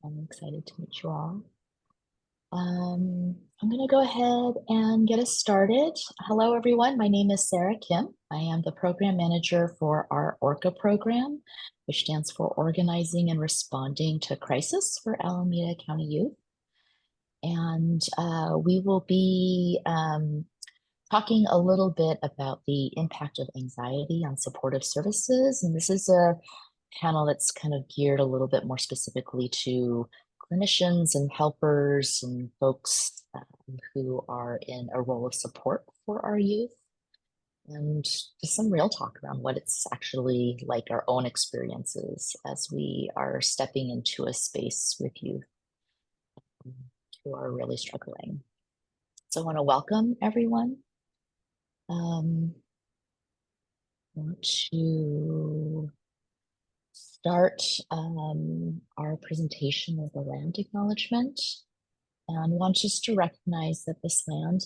I'm excited to meet you all. I'm going to go ahead and get us started. Hello, everyone. My name is Sarah Kim. I am the program manager for our ORCA program, which stands for Organizing and Responding to Crisis for Alameda County Youth. And we will be talking a little bit about the impact of anxiety on supportive services. And this is a panel that's kind of geared a little bit more specifically to clinicians and helpers and folks who are in a role of support for our youth, and just some real talk around what it's actually like, our own experiences as we are stepping into a space with youth who are really struggling. So I want to welcome everyone. I want to start our presentation with a land acknowledgement, and want just to recognize that this land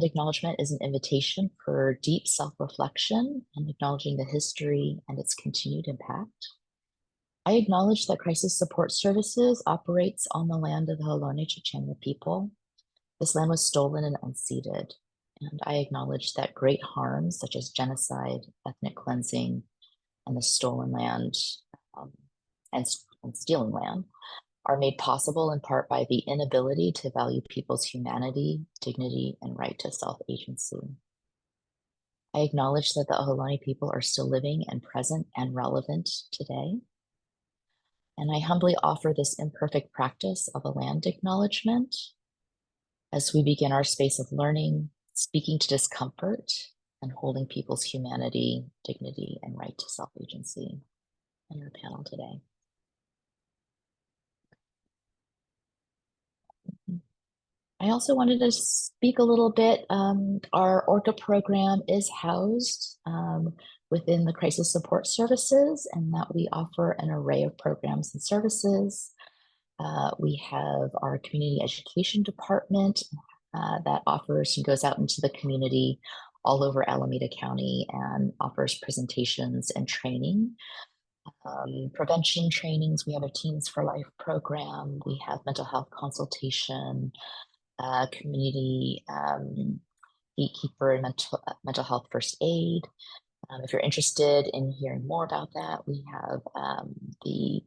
acknowledgement is an invitation for deep self-reflection and acknowledging the history and its continued impact. I acknowledge that Crisis Support Services operates on the land of the Ohlone Chochenyo people. This land was stolen and unceded, and I acknowledge that great harms such as genocide, ethnic cleansing, and the stolen land and stealing land are made possible in part by the inability to value people's humanity, dignity, and right to self-agency. I acknowledge that the Ohlone people are still living and present and relevant today. And I humbly offer this imperfect practice of a land acknowledgement as we begin our space of learning, speaking to discomfort, and holding people's humanity, dignity, and right to self-agency in our panel today. I also wanted to speak a little bit. Our ORCA program is housed within the Crisis Support Services, and that we offer an array of programs and services. We have our community education department that offers and goes out into the community all over Alameda County and offers presentations and training. Prevention trainings. We have a Teens for Life program. We have mental health consultation, community gatekeeper, and mental health first aid. If you're interested in hearing more about that, we have the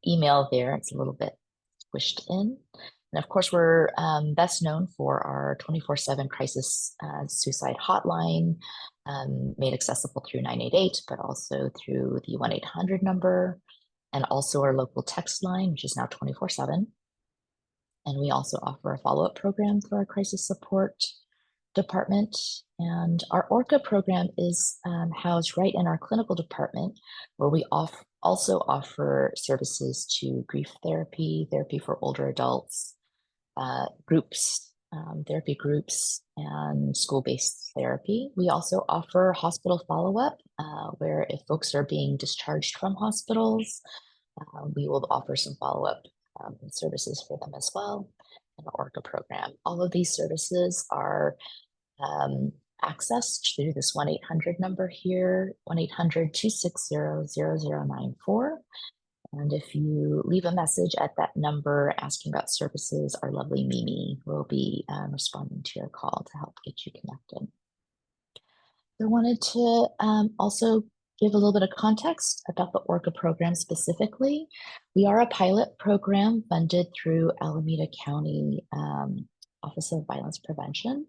email there. It's a little bit squished in. And of course, we're best known for our 24/7 crisis suicide hotline, made accessible through 988, but also through the 1-800 number, and also our local text line, which is now 24/7. And we also offer a follow-up program for our crisis support department. And our ORCA program is housed right in our clinical department, where we also offer services to grief therapy, therapy for older adults, groups, therapy groups, and school-based therapy. We also offer hospital follow-up, where if folks are being discharged from hospitals, we will offer some follow-up services for them as well in the ORCA program. All of these services are accessed through this 1-800 number here, 1-800-260-0094. And if you leave a message at that number asking about services, our lovely Mimi will be responding to your call to help get you connected. I wanted to also give a little bit of context about the ORCA program specifically. We are a pilot program funded through Alameda County Office of Violence Prevention.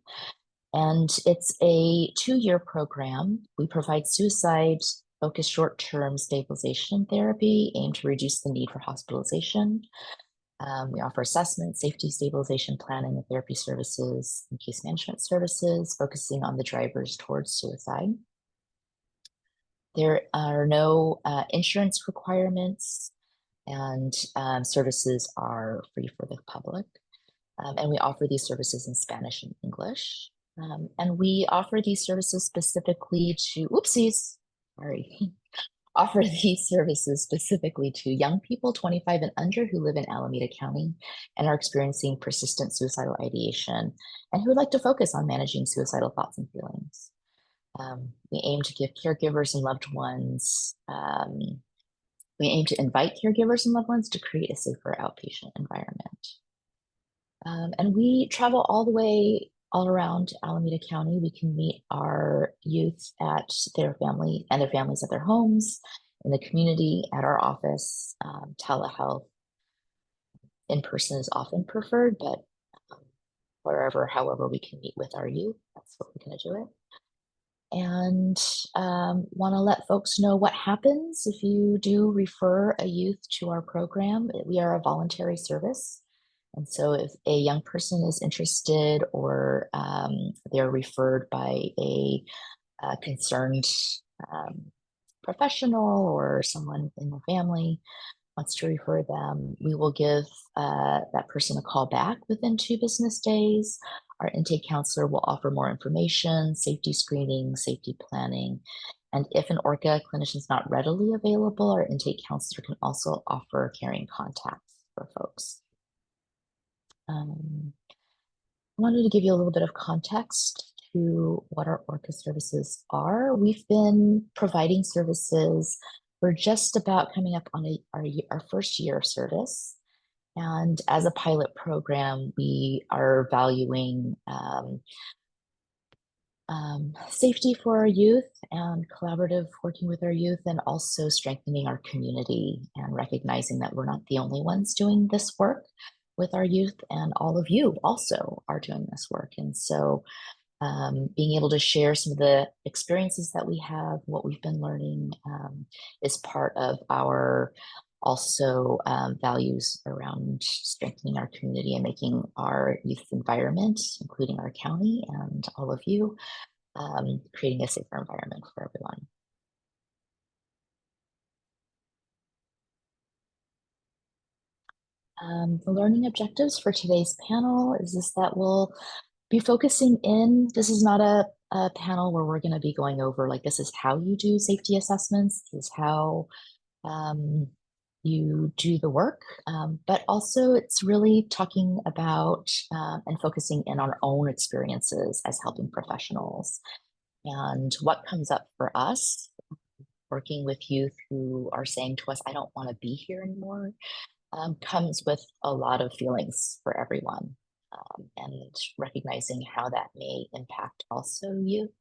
And it's a 2-year program. We provide suicide-focused short-term stabilization therapy aimed to reduce the need for hospitalization. We offer assessment, safety, stabilization planning, and therapy services and case management services, focusing on the drivers towards suicide. There are no insurance requirements, and services are free for the public. And we offer these services in Spanish and English. And we offer these services specifically to, offer these services specifically to young people 25 and under who live in Alameda County and are experiencing persistent suicidal ideation and who would like to focus on managing suicidal thoughts and feelings. We aim to give caregivers and loved ones We aim to invite caregivers and loved ones to create a safer outpatient environment. And we travel all the way all around Alameda County. We can meet our youth at their family and their families at their homes, in the community, at our office. Telehealth in person is often preferred, but however we can meet with our youth, that's what we're going to do it. And want to let folks know what happens if you do refer a youth to our program. We are a voluntary service. And so if a young person is interested or they're referred by a concerned professional or someone in the family wants to refer them, we will give that person a call back within 2 business days. Our intake counselor will offer more information, safety screening, safety planning. And if an ORCA clinician is not readily available, our intake counselor can also offer caring contacts for folks. I wanted to give you a little bit of context to what our ORCA services are. We've been providing services for just about coming up on our first year of service. And as a pilot program, we are valuing safety for our youth and collaborative working with our youth, and also strengthening our community and recognizing that we're not the only ones doing this work with our youth, and all of you also are doing this work. And so being able to share some of the experiences that we have, what we've been learning, is part of our also values around strengthening our community and making our youth environment, including our county and all of you, creating a safer environment for everyone. The learning objectives for today's panel is that we'll be focusing in. This is not a panel where we're going to be going over like, this is how you do safety assessments, this is how you do the work, but also it's really talking about and focusing in on our own experiences as helping professionals. And what comes up for us working with youth who are saying to us, I don't want to be here anymore, comes with a lot of feelings for everyone, and recognizing how that may impact also youth.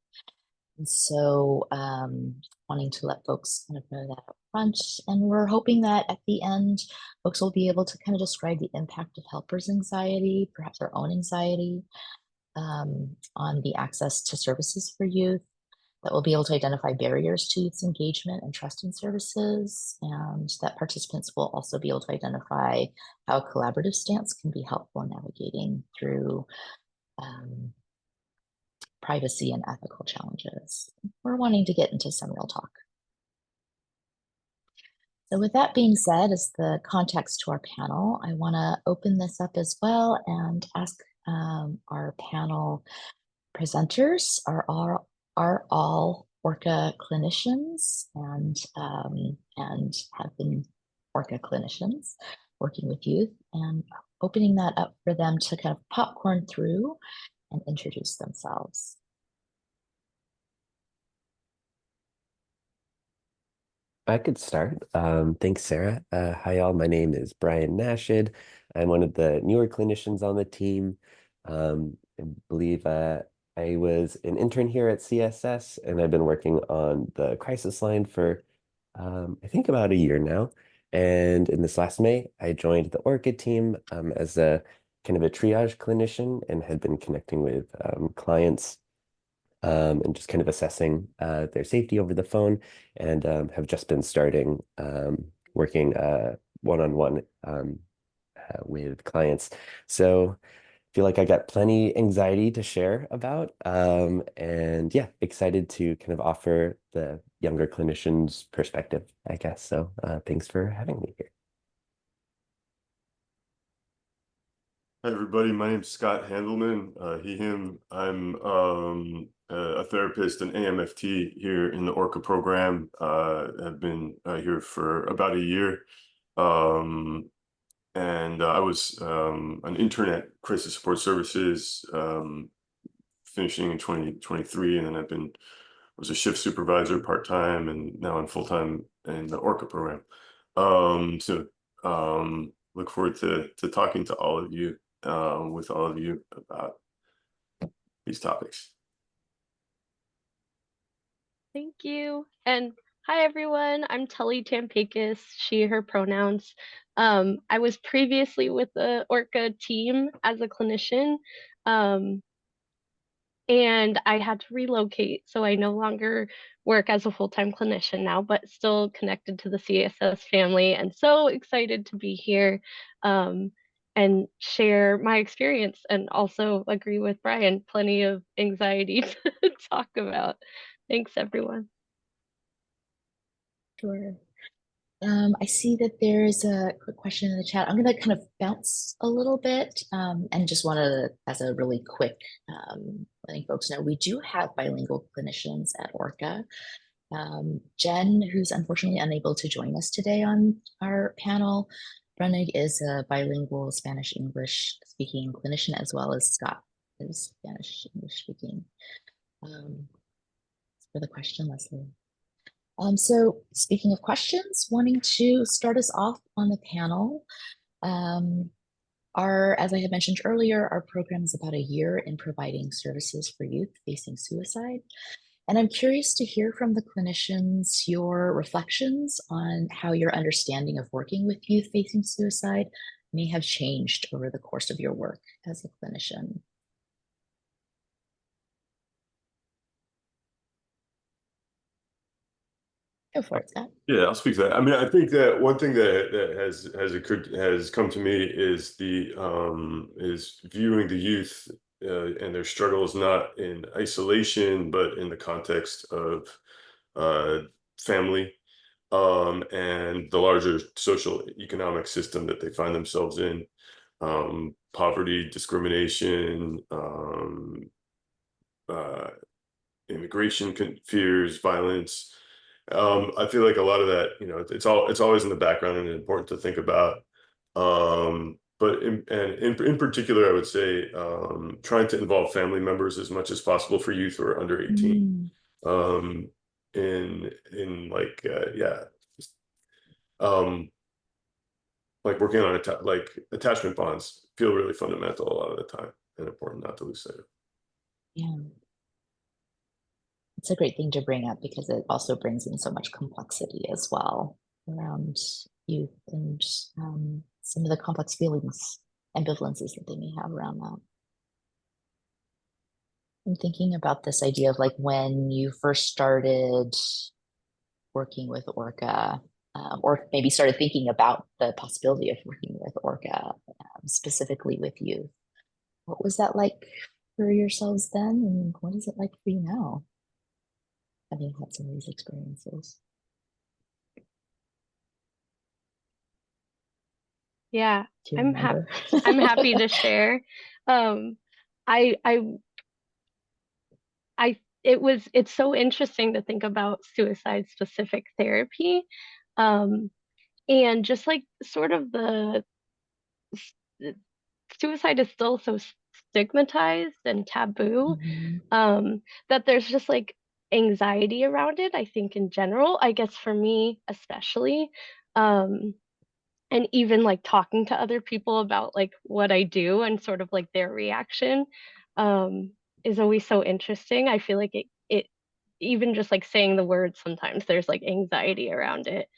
And so wanting to let folks kind of know that up front. And we're hoping that at the end, folks will be able to kind of describe the impact of helpers' anxiety, perhaps their own anxiety, on the access to services for youth, that will be able to identify barriers to youth's engagement and trust in services, and that participants will also be able to identify how a collaborative stance can be helpful in navigating through privacy and ethical challenges. We're wanting to get into some real talk. So with that being said, as the context to our panel, I want to open this up as well and ask our panel presenters are all ORCA clinicians and have been ORCA clinicians working with youth, and opening that up for them to kind of popcorn through and introduce themselves. I could start. Thanks, Sarah. Hi, all. My name is Brian Nashid. I'm one of the newer clinicians on the team. I believe I was an intern here at CSS, and I've been working on the crisis line for, I think, about a year now. And in this last May, I joined the ORCA team as a kind of a triage clinician, and had been connecting with clients and just kind of assessing their safety over the phone, and have just been starting working one-on-one with clients. So I feel like I got plenty anxiety to share about, and yeah, excited to kind of offer the younger clinicians' perspective, I guess. So thanks for having me here. Hi everybody, my name's Scott Handelman, he, him. I'm a therapist and AMFT here in the ORCA program. I've been here for about a year. And I was an intern at Crisis Support Services, finishing in 2023, and then was a shift supervisor part-time, and now I'm full-time in the ORCA program. So look forward to talking to all of you, with all of you about these topics. Thank you. And hi, everyone. I'm Tully Tampakis, she, her pronouns. I was previously with the ORCA team as a clinician, and I had to relocate. So I no longer work as a full-time clinician now, but still connected to the CSS family, and so excited to be here and share my experience, and also agree with Brian, plenty of anxiety to talk about. Thanks, everyone. Sure. I see that there's a quick question in the chat. I'm going to kind of bounce a little bit and just want to, as a really quick, letting folks know, we do have bilingual clinicians at ORCA. Jen, who's unfortunately unable to join us today on our panel, Brennig is a bilingual Spanish-English speaking clinician, as well as Scott is Spanish-English speaking. For the question, Leslie. So speaking of questions, wanting to start us off on the panel. As I had mentioned earlier, our program is about a year in providing services for youth facing suicide. And I'm curious to hear from the clinicians your reflections on how your understanding of working with youth facing suicide may have changed over the course of your work as a clinician. Go for it, Scott. Yeah, I'll speak to that. I mean, I think that one thing that has come to me is is viewing the youth and their struggles not in isolation, but in the context of family, and the larger social economic system that they find themselves in. Poverty, discrimination, immigration fears, violence. I feel like a lot of that, it's always in the background and important to think about. But in particular, I would say trying to involve family members as much as possible for youth who are under 18. In like like working on like attachment bonds feel really fundamental a lot of the time, and important not to lose sight of. Yeah. It's a great thing to bring up because it also brings in so much complexity as well around youth and some of the complex feelings, ambivalences that they may have around that. I'm thinking about this idea of like when you first started working with ORCA, or maybe started thinking about the possibility of working with ORCA, specifically with youth. What was that like for yourselves then, and what is it like for you now, having had some of these experiences? Yeah, I'm I'm happy to share. It's so interesting to think about suicide specific therapy. And just like sort of the suicide is still so stigmatized and taboo, that there's just like anxiety around it, I think in general, I guess for me especially. And even like talking to other people about like what I do and sort of like their reaction is always so interesting. I feel like it even just like saying the words, sometimes there's like anxiety around it.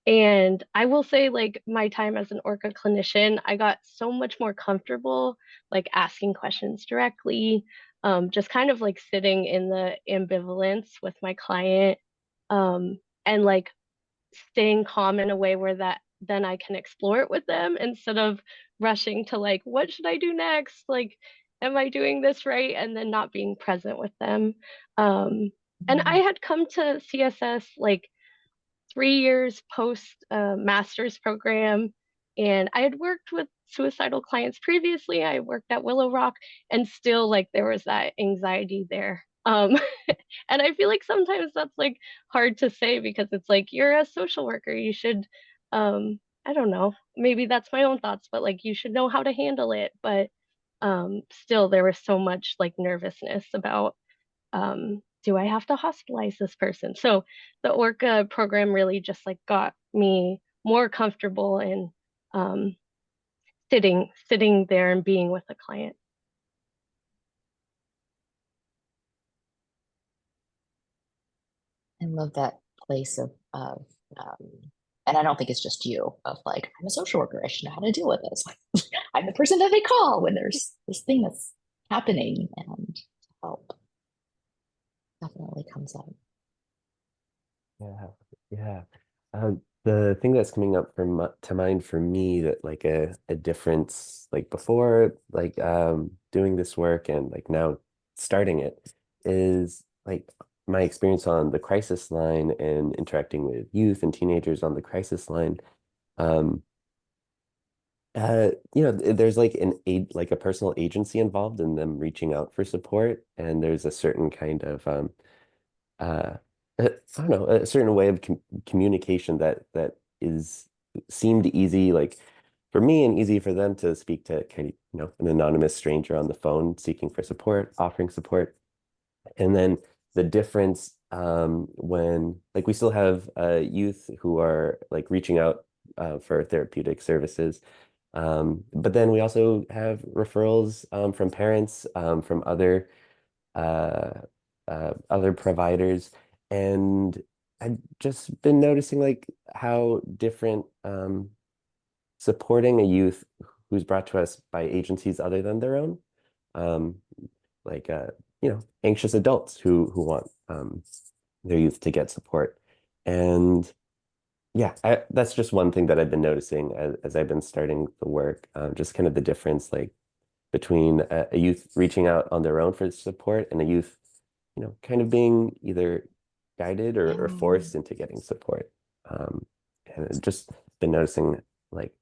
And I will say, like, my time as an ORCA clinician, I got so much more comfortable like asking questions directly, just kind of like sitting in the ambivalence with my client, and like staying calm in a way where that then I can explore it with them instead of rushing to like, what should I do next? Like, am I doing this right? And then not being present with them. And I had come to CSS like 3 years post master's program, and I had worked with suicidal clients previously. I worked at Willow Rock, and still like there was that anxiety there. And I feel like sometimes that's like hard to say because it's like you're a social worker, you should I don't know, maybe that's my own thoughts, but like you should know how to handle it. But still there was so much like nervousness about do I have to hospitalize this person? So the ORCA program really just like got me more comfortable in sitting there and being with the client. I love that place of and I don't think it's just you, of like, I'm a social worker, I should know how to deal with this. I'm the person that they call when there's this thing that's happening, and help definitely comes up. Yeah, yeah. The thing that's coming up to mind for me, that like a difference like before like doing this work and like now starting it, is like my experience on the crisis line and interacting with youth and teenagers on the crisis line. Um, there's like like a personal agency involved in them reaching out for support, and there's a certain kind of uh, I don't know, a certain way of communication that is seemed easy, like for me, and easy for them to speak to kind of, an anonymous stranger on the phone seeking for support, offering support. And then the difference when like we still have youth who are like reaching out for therapeutic services. But then we also have referrals from parents, from uh, other providers. And I've just been noticing like how different supporting a youth who's brought to us by agencies other than their own, um, like anxious adults who want their youth to get support. And yeah, that's just one thing that I've been noticing as I've been starting the work, just kind of the difference like between a youth reaching out on their own for support and a youth, kind of being either guided or forced into getting support. And I've just been noticing like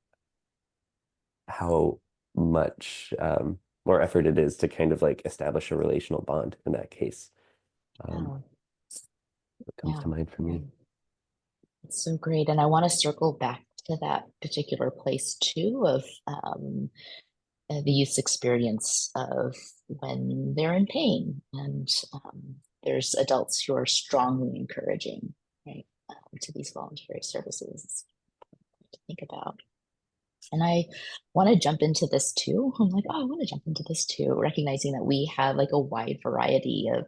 how much more effort it is to kind of like establish a relational bond in that case. Yeah. What comes to mind for me. It's so great. And I want to circle back to that particular place too, of the youth's experience of when they're in pain. And there's adults who are strongly encouraging, right, to these voluntary services to think about. And I want to jump into this too. I'm like, oh, I want to jump into this too, recognizing that we have like a wide variety of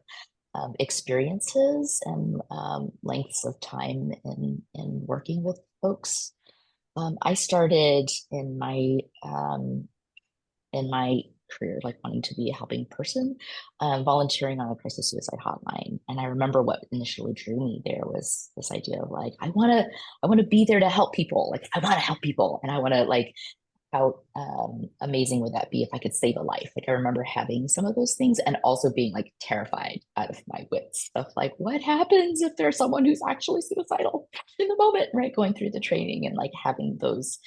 experiences and lengths of time in working with folks. I started in my career, like wanting to be a helping person, volunteering on a crisis suicide hotline. And I remember what initially drew me there was this idea of like, I want to be there to help people. Like, I want to help people, and I want to like, how amazing would that be if I could save a life? Like, I remember having some of those things and also being like terrified out of my wits of like, what happens if there's someone who's actually suicidal in the moment, right? Going through the training and like having this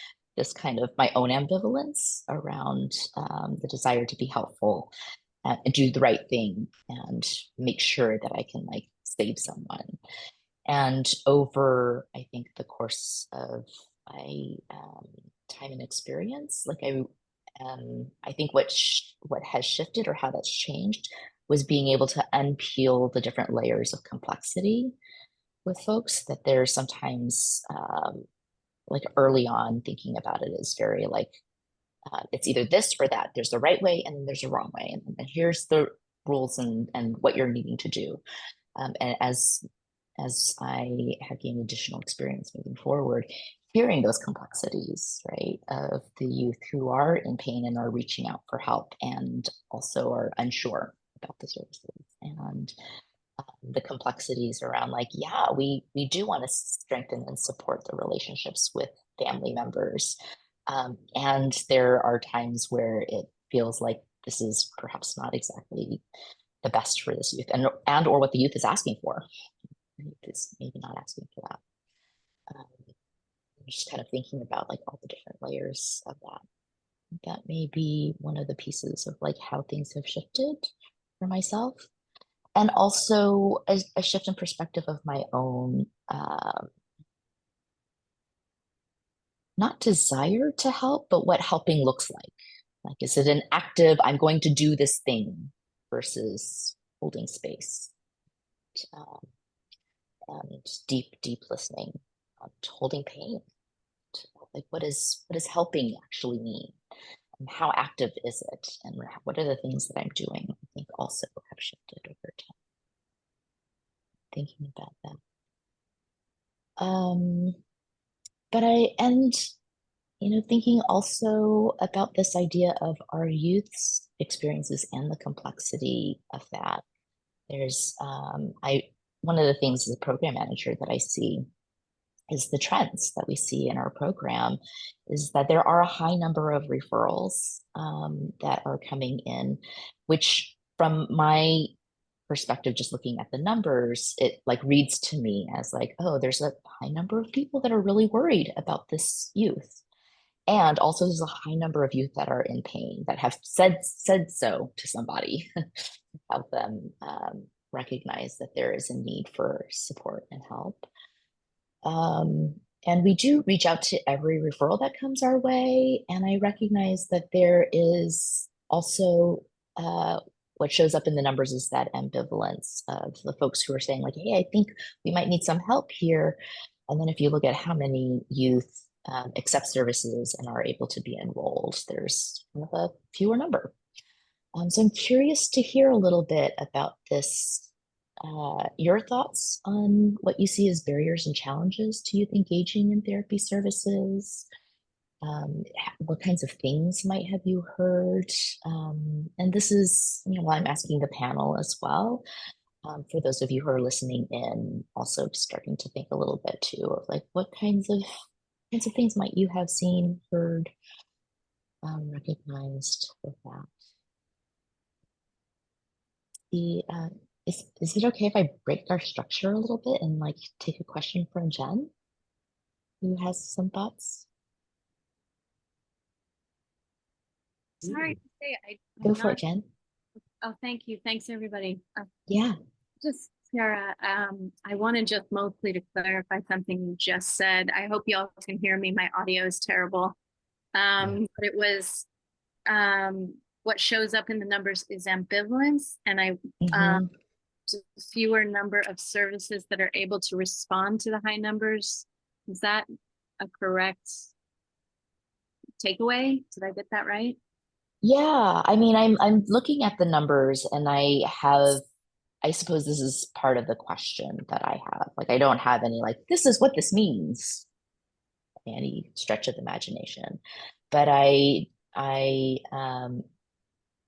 kind of my own ambivalence around the desire to be helpful and do the right thing and make sure that I can like save someone. And over, I think, the course of my time and experience, like I think what has shifted or how that's changed was being able to unpeel the different layers of complexity with folks. That there's sometimes like early on thinking about it is very like it's either this or that. There's the right way and then there's a wrong way, and here's the rules and what you're needing to do. And as I have gained additional experience moving forward, hearing those complexities, right, of the youth who are in pain and are reaching out for help and also are unsure about the services, and the complexities around like, yeah, we do want to strengthen and support the relationships with family members. And there are times where it feels like this is perhaps not exactly the best for this youth and or what the youth is asking for. Is maybe not asking for that. Just kind of thinking about like all the different layers of that. That may be one of the pieces of like how things have shifted for myself, and also a shift in perspective of my own not desire to help, but what helping looks like. Like, is it an active, I'm going to do this thing versus holding space? and deep listening, holding pain. Like what is helping actually mean? And how active is it? And what are the things that I'm doing? I think also have shifted over time. Thinking about that. But thinking also about this idea of our youth's experiences and the complexity of that. There's one of the things as a program manager that I see is the trends that we see in our program is that there are a high number of referrals that are coming in, which from my perspective, just looking at the numbers, it like reads to me as like, oh, there's a high number of people that are really worried about this youth. And also there's a high number of youth that are in pain that have said so to somebody, help them recognize that there is a need for support and help. And we do reach out to every referral that comes our way. And I recognize that there is also what shows up in the numbers is that ambivalence of the folks who are saying like, hey, I think we might need some help here. And then if you look at how many youth accept services and are able to be enrolled, there's kind of a fewer number. So I'm curious to hear a little bit about this, your thoughts on what you see as barriers and challenges to youth engaging in therapy services. What kinds of things might have you heard? And this is, while I'm asking the panel as well, for those of you who are listening in, also starting to think a little bit too of like, what kinds of things might you have seen, heard, recognized with that? Is it okay if I break our structure a little bit and like take a question from Jen, who has some thoughts? Sorry to say, Go for it, Jen. Oh, thank you. Thanks, everybody. Yeah. Just Sarah, I wanted just mostly to clarify something you just said. I hope you all can hear me. My audio is terrible. But it was what shows up in the numbers is ambivalence, and fewer number of services that are able to respond to the high numbers. Is that a correct takeaway? Did I get that right? Yeah, I mean, I'm looking at the numbers and I suppose this is part of the question that I have. Like, I don't have any, like, this is what this means, any stretch of the imagination. But I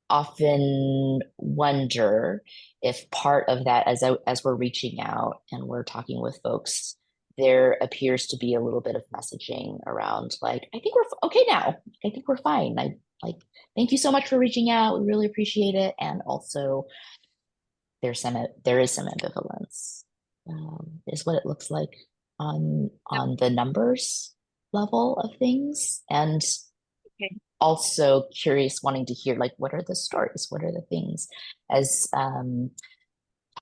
often wonder if part of that, as we're reaching out and we're talking with folks, there appears to be a little bit of messaging around like, I think we're okay now. I think we're fine. Thank you so much for reaching out. We really appreciate it. And also there is some ambivalence, is what it looks like on the numbers level of things. And also curious, wanting to hear like, what are the stories? What are the things? As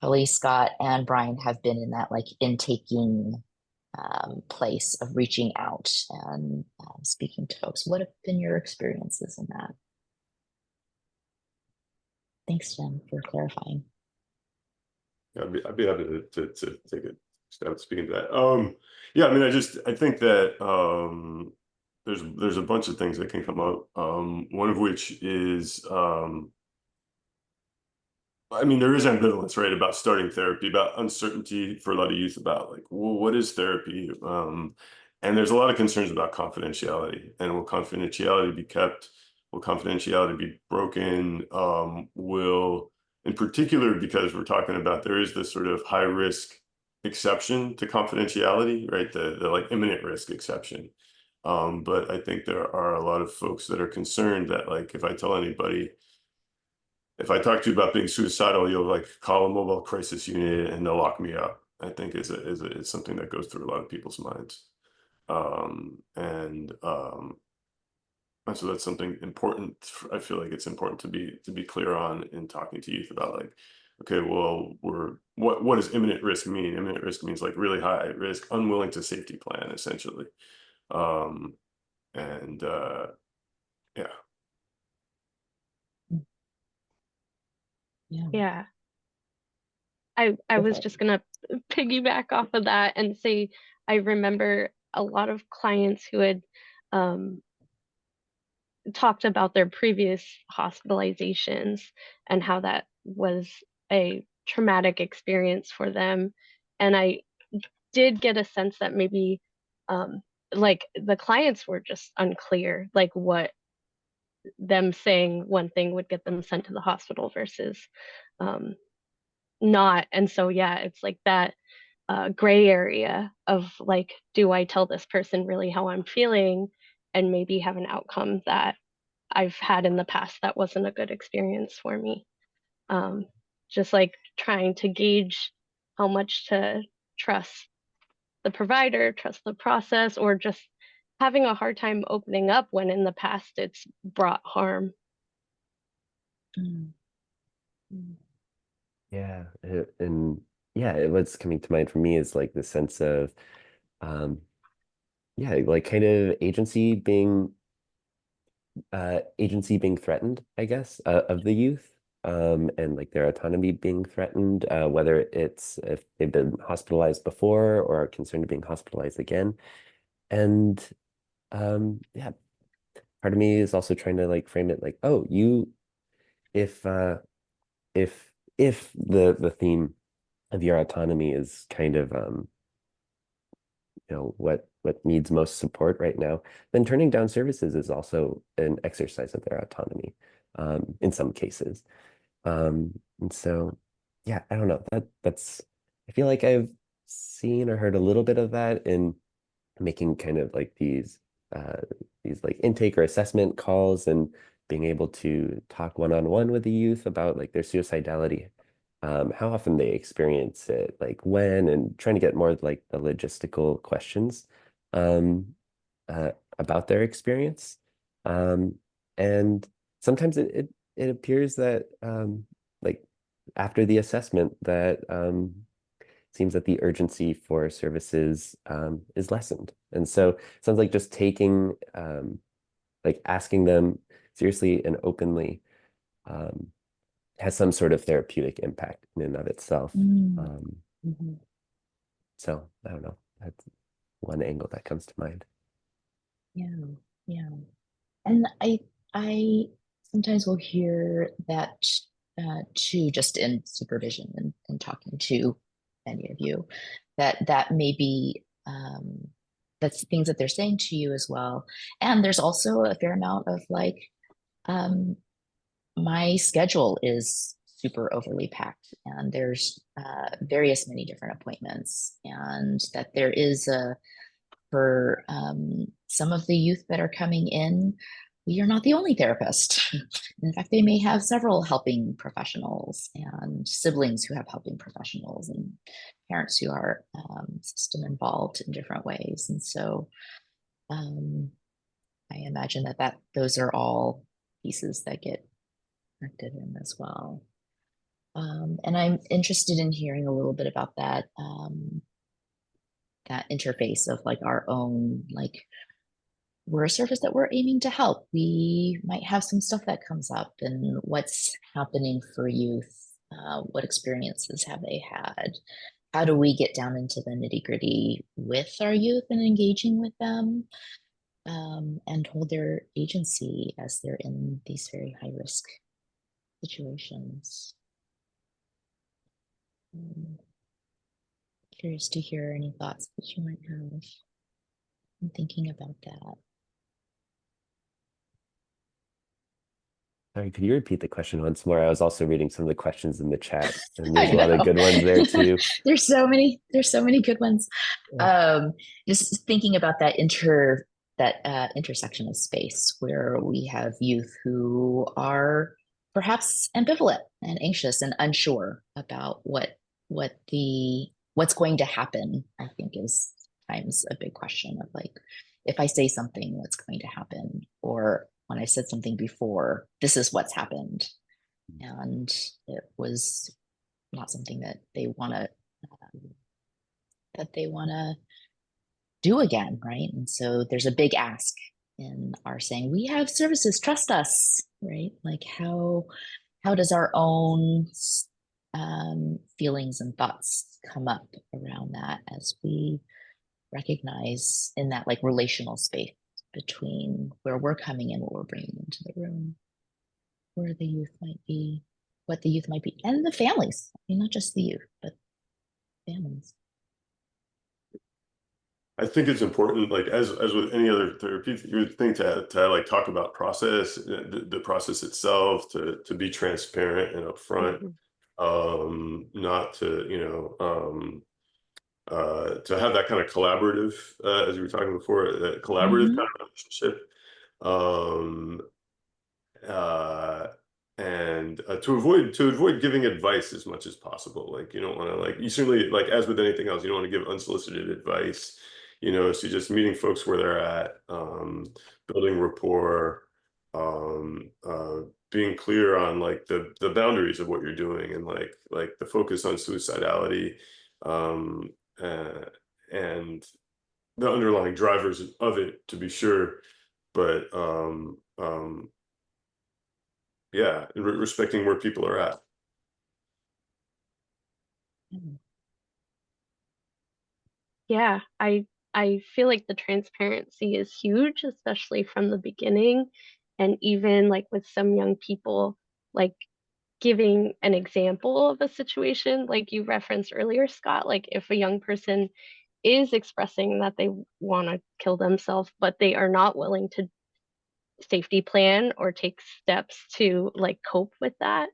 Kelly, Scott, and Brian have been in that like intaking place of reaching out and speaking to folks. What have been your experiences in that? Thanks, Jen, for clarifying. Yeah, I'd be happy to take a stab at speaking to that. Yeah, I mean, I think that there's a bunch of things that can come up. One of which is I mean, there is ambivalence, right, about starting therapy, about uncertainty for a lot of youth about like, well, what is therapy? And there's a lot of concerns about confidentiality, and will confidentiality be kept? Will confidentiality be broken? Will, in particular, because we're talking about, there is this sort of high risk exception to confidentiality, right? The like imminent risk exception. But I think there are a lot of folks that are concerned that like, if I tell anybody, if I talk to you about being suicidal, you'll like call a mobile crisis unit and they'll lock me up. I think is something that goes through a lot of people's minds. And so that's something important. I feel like it's important to be clear on in talking to youth about like, okay, well, what does imminent risk mean? Imminent risk means like really high risk, unwilling to safety plan, essentially. Yeah. Yeah. I Go was for it. just gonna piggyback off of that and say I remember a lot of clients who had talked about their previous hospitalizations and how that was a traumatic experience for them. And I did get a sense that maybe like the clients were just unclear, like what them saying one thing would get them sent to the hospital versus um, not. And so, yeah, it's like that gray area of like, do I tell this person really how I'm feeling and maybe have an outcome that I've had in the past that wasn't a good experience for me. Um, just like trying to gauge how much to trust the provider, trust the process, or just having a hard time opening up when in the past it's brought harm. Mm. Mm. Yeah, and yeah, what's coming to mind for me is like the sense of, yeah, like kind of agency being threatened, I guess, of the youth, and like their autonomy being threatened, whether it's if they've been hospitalized before or are concerned of being hospitalized again. And yeah, part of me is also trying to like frame it like, oh, if if the theme of your autonomy is kind of what needs most support right now, then turning down services is also an exercise of their autonomy, in some cases. And so, yeah, I don't know. That's I feel like I've seen or heard a little bit of that in making kind of like these like intake or assessment calls and being able to talk one-on-one with the youth about like their suicidality, how often they experience it, like when, and trying to get more like the logistical questions um, about their experience. Um, and sometimes it appears that like after the assessment that seems that the urgency for services is lessened. And so it sounds like just taking like asking them seriously and openly um, has some sort of therapeutic impact in and of itself. Mm. Mhm. So I don't know. That's one angle that comes to mind. Yeah, yeah. And I sometimes will hear that too, just in supervision and talking to any of you, that may be that's things that they're saying to you as well. And there's also a fair amount of like, um, my schedule is super overly packed, and there's various many different appointments, and that there is a for some of the youth that are coming in, we are not the only therapist. In fact, they may have several helping professionals and siblings who have helping professionals and parents who are system involved in different ways. And so I imagine that those are all pieces that get connected in as well. And I'm interested in hearing a little bit about that that interface of like our own, like we're a service that we're aiming to help. We might have some stuff that comes up, and what's happening for youth. What experiences have they had? How do we get down into the nitty gritty with our youth and engaging with them, and hold their agency as they're in these very high risk situations? Curious to hear any thoughts that you might have in thinking about that. Sorry, could you repeat the question once more? I was also reading some of the questions in the chat, and I there's a lot of know. good ones there too. There's so many good ones. Just thinking about that intersection of space where we have youth who are perhaps ambivalent and anxious and unsure about what's going to happen. I think is times a big question of like, if I say something, what's going to happen? Or when I said something before, this is what's happened. And it was not something that they want to do again, right? And so there's a big ask in our saying, we have services, trust us, right? Like how does our own feelings and thoughts come up around that as we recognize in that like relational space between where we're coming in, what we're bringing into the room, where the youth might be, what the youth might be, and the families. I mean, not just the youth, but families. I think it's important, like as with any other therapy, you would think to like talk about process, the process itself, to be transparent and upfront, not to, you know, to have that kind of collaborative, as we were talking before, that collaborative kind of relationship, and to avoid giving advice as much as possible. Like you don't want to, like, you certainly, like as with anything else, you don't want to give unsolicited advice, you know. So just meeting folks where they're at, building rapport, being clear on like the boundaries of what you're doing, and like the focus on suicidality, and the underlying drivers of it, to be sure, but yeah, respecting where people are at. Yeah, I feel like the transparency is huge, especially from the beginning, and even like with some young people, like giving an example of a situation like you referenced earlier, Scott, like if a young person is expressing that they want to kill themselves, but they are not willing to safety plan or take steps to like cope with that.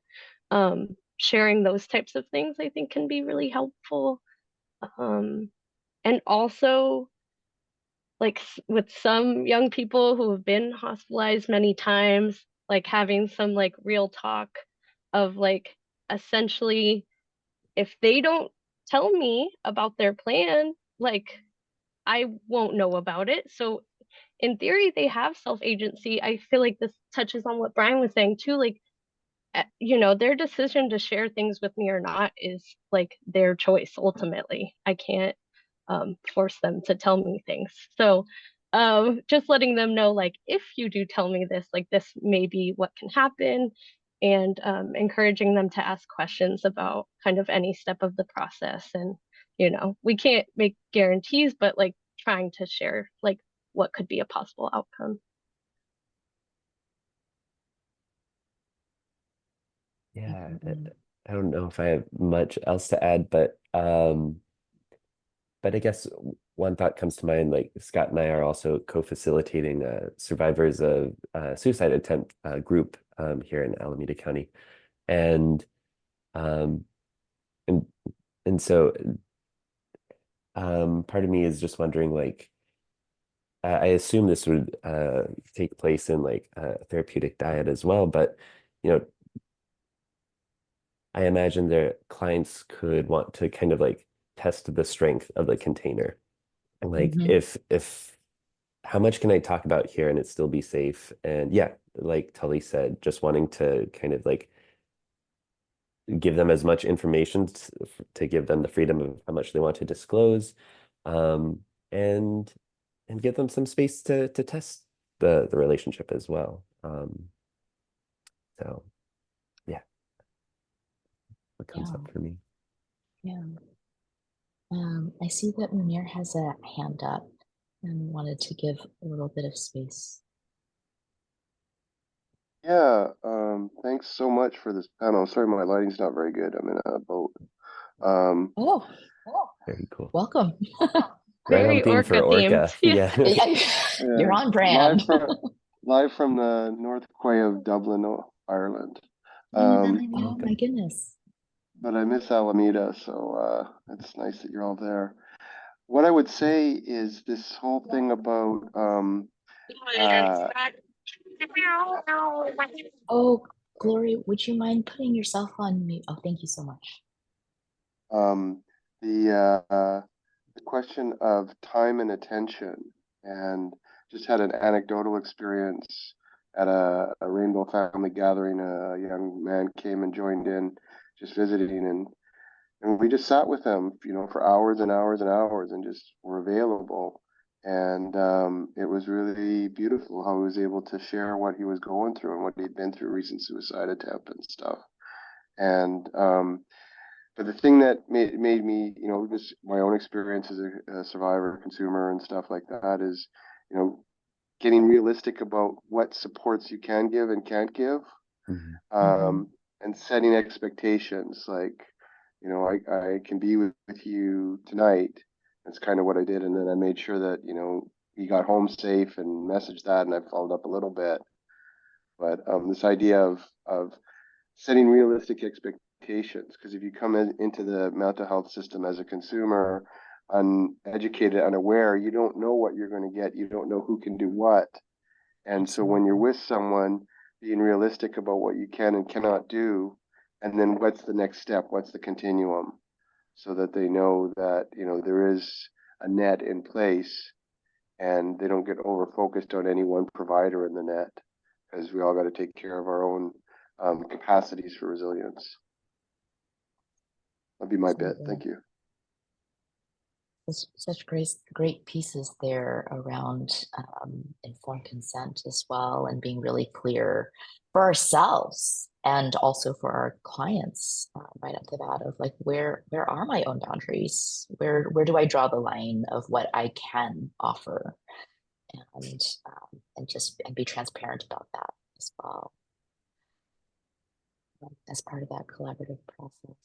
Sharing those types of things I think can be really helpful. And also like with some young people who have been hospitalized many times, like having some like real talk of like essentially if they don't tell me about their plan, like I won't know about it. So in theory, they have self-agency. I feel like this touches on what Brian was saying too. Like, you know, their decision to share things with me or not is like their choice ultimately. I can't force them to tell me things. So just letting them know, like, if you do tell me this, like, this may be what can happen, and encouraging them to ask questions about kind of any step of the process. And, you know, we can't make guarantees, but like trying to share, like, what could be a possible outcome. Yeah, I don't know if I have much else to add, but I guess one thought comes to mind, like Scott and I are also co-facilitating survivors of suicide attempt group here in Alameda County. And um and and so part of me is just wondering, like, I assume this would take place in like a therapeutic diet as well, but you know, I imagine their clients could want to kind of like test the strength of the container. And like if how much can I talk about here and it still be safe? And yeah, like Tully said, just wanting to kind of like give them as much information to give them the freedom of how much they want to disclose, um, and give them some space to test the relationship as well. So yeah, what comes up for me? Yeah. I see that Munir has a hand up and wanted to give a little bit of space. Yeah, thanks so much for this panel. Sorry, my lighting's not very good. I'm in a boat. Oh, Very cool. welcome. Right on Very theme for ORCA themed. ORCA. Yeah. You're on brand. Live from the North Quay of Dublin, Ireland. Oh my goodness. But I miss Alameda, so it's nice that you're all there. What I would say is this whole thing about Oh, Glory, would you mind putting yourself on mute? Oh, thank you so much. the question of time and attention, and just had an anecdotal experience at a Rainbow Family gathering. A young man came and joined in, just visiting, and we just sat with him, you know, for hours and hours and hours, and just were available. And it was really beautiful how he was able to share what he was going through and what he'd been through, recent suicide attempt and stuff. And but the thing that made me, you know, just my own experience as a survivor, consumer, and stuff like that is, you know, getting realistic about what supports you can give and can't give, and setting expectations. Like, you know, I can be with you tonight. That's kind of what I did, and then I made sure that, you know, he got home safe and messaged that, and I followed up a little bit. But this idea of setting realistic expectations, because if you come into the mental health system as a consumer, uneducated, unaware, you don't know what you're going to get. You don't know who can do what. And so when you're with someone, being realistic about what you can and cannot do, and then what's the next step, what's the continuum, so that they know that, you know, there is a net in place and they don't get over focused on any one provider in the net, because we all got to take care of our own capacities for resilience. That'd be my bit. Thank you. Such great pieces there around informed consent as well, and being really clear for ourselves and also for our clients right up the bat of like, where are my own boundaries? Where do I draw the line of what I can offer, and be transparent about that as well as part of that collaborative process.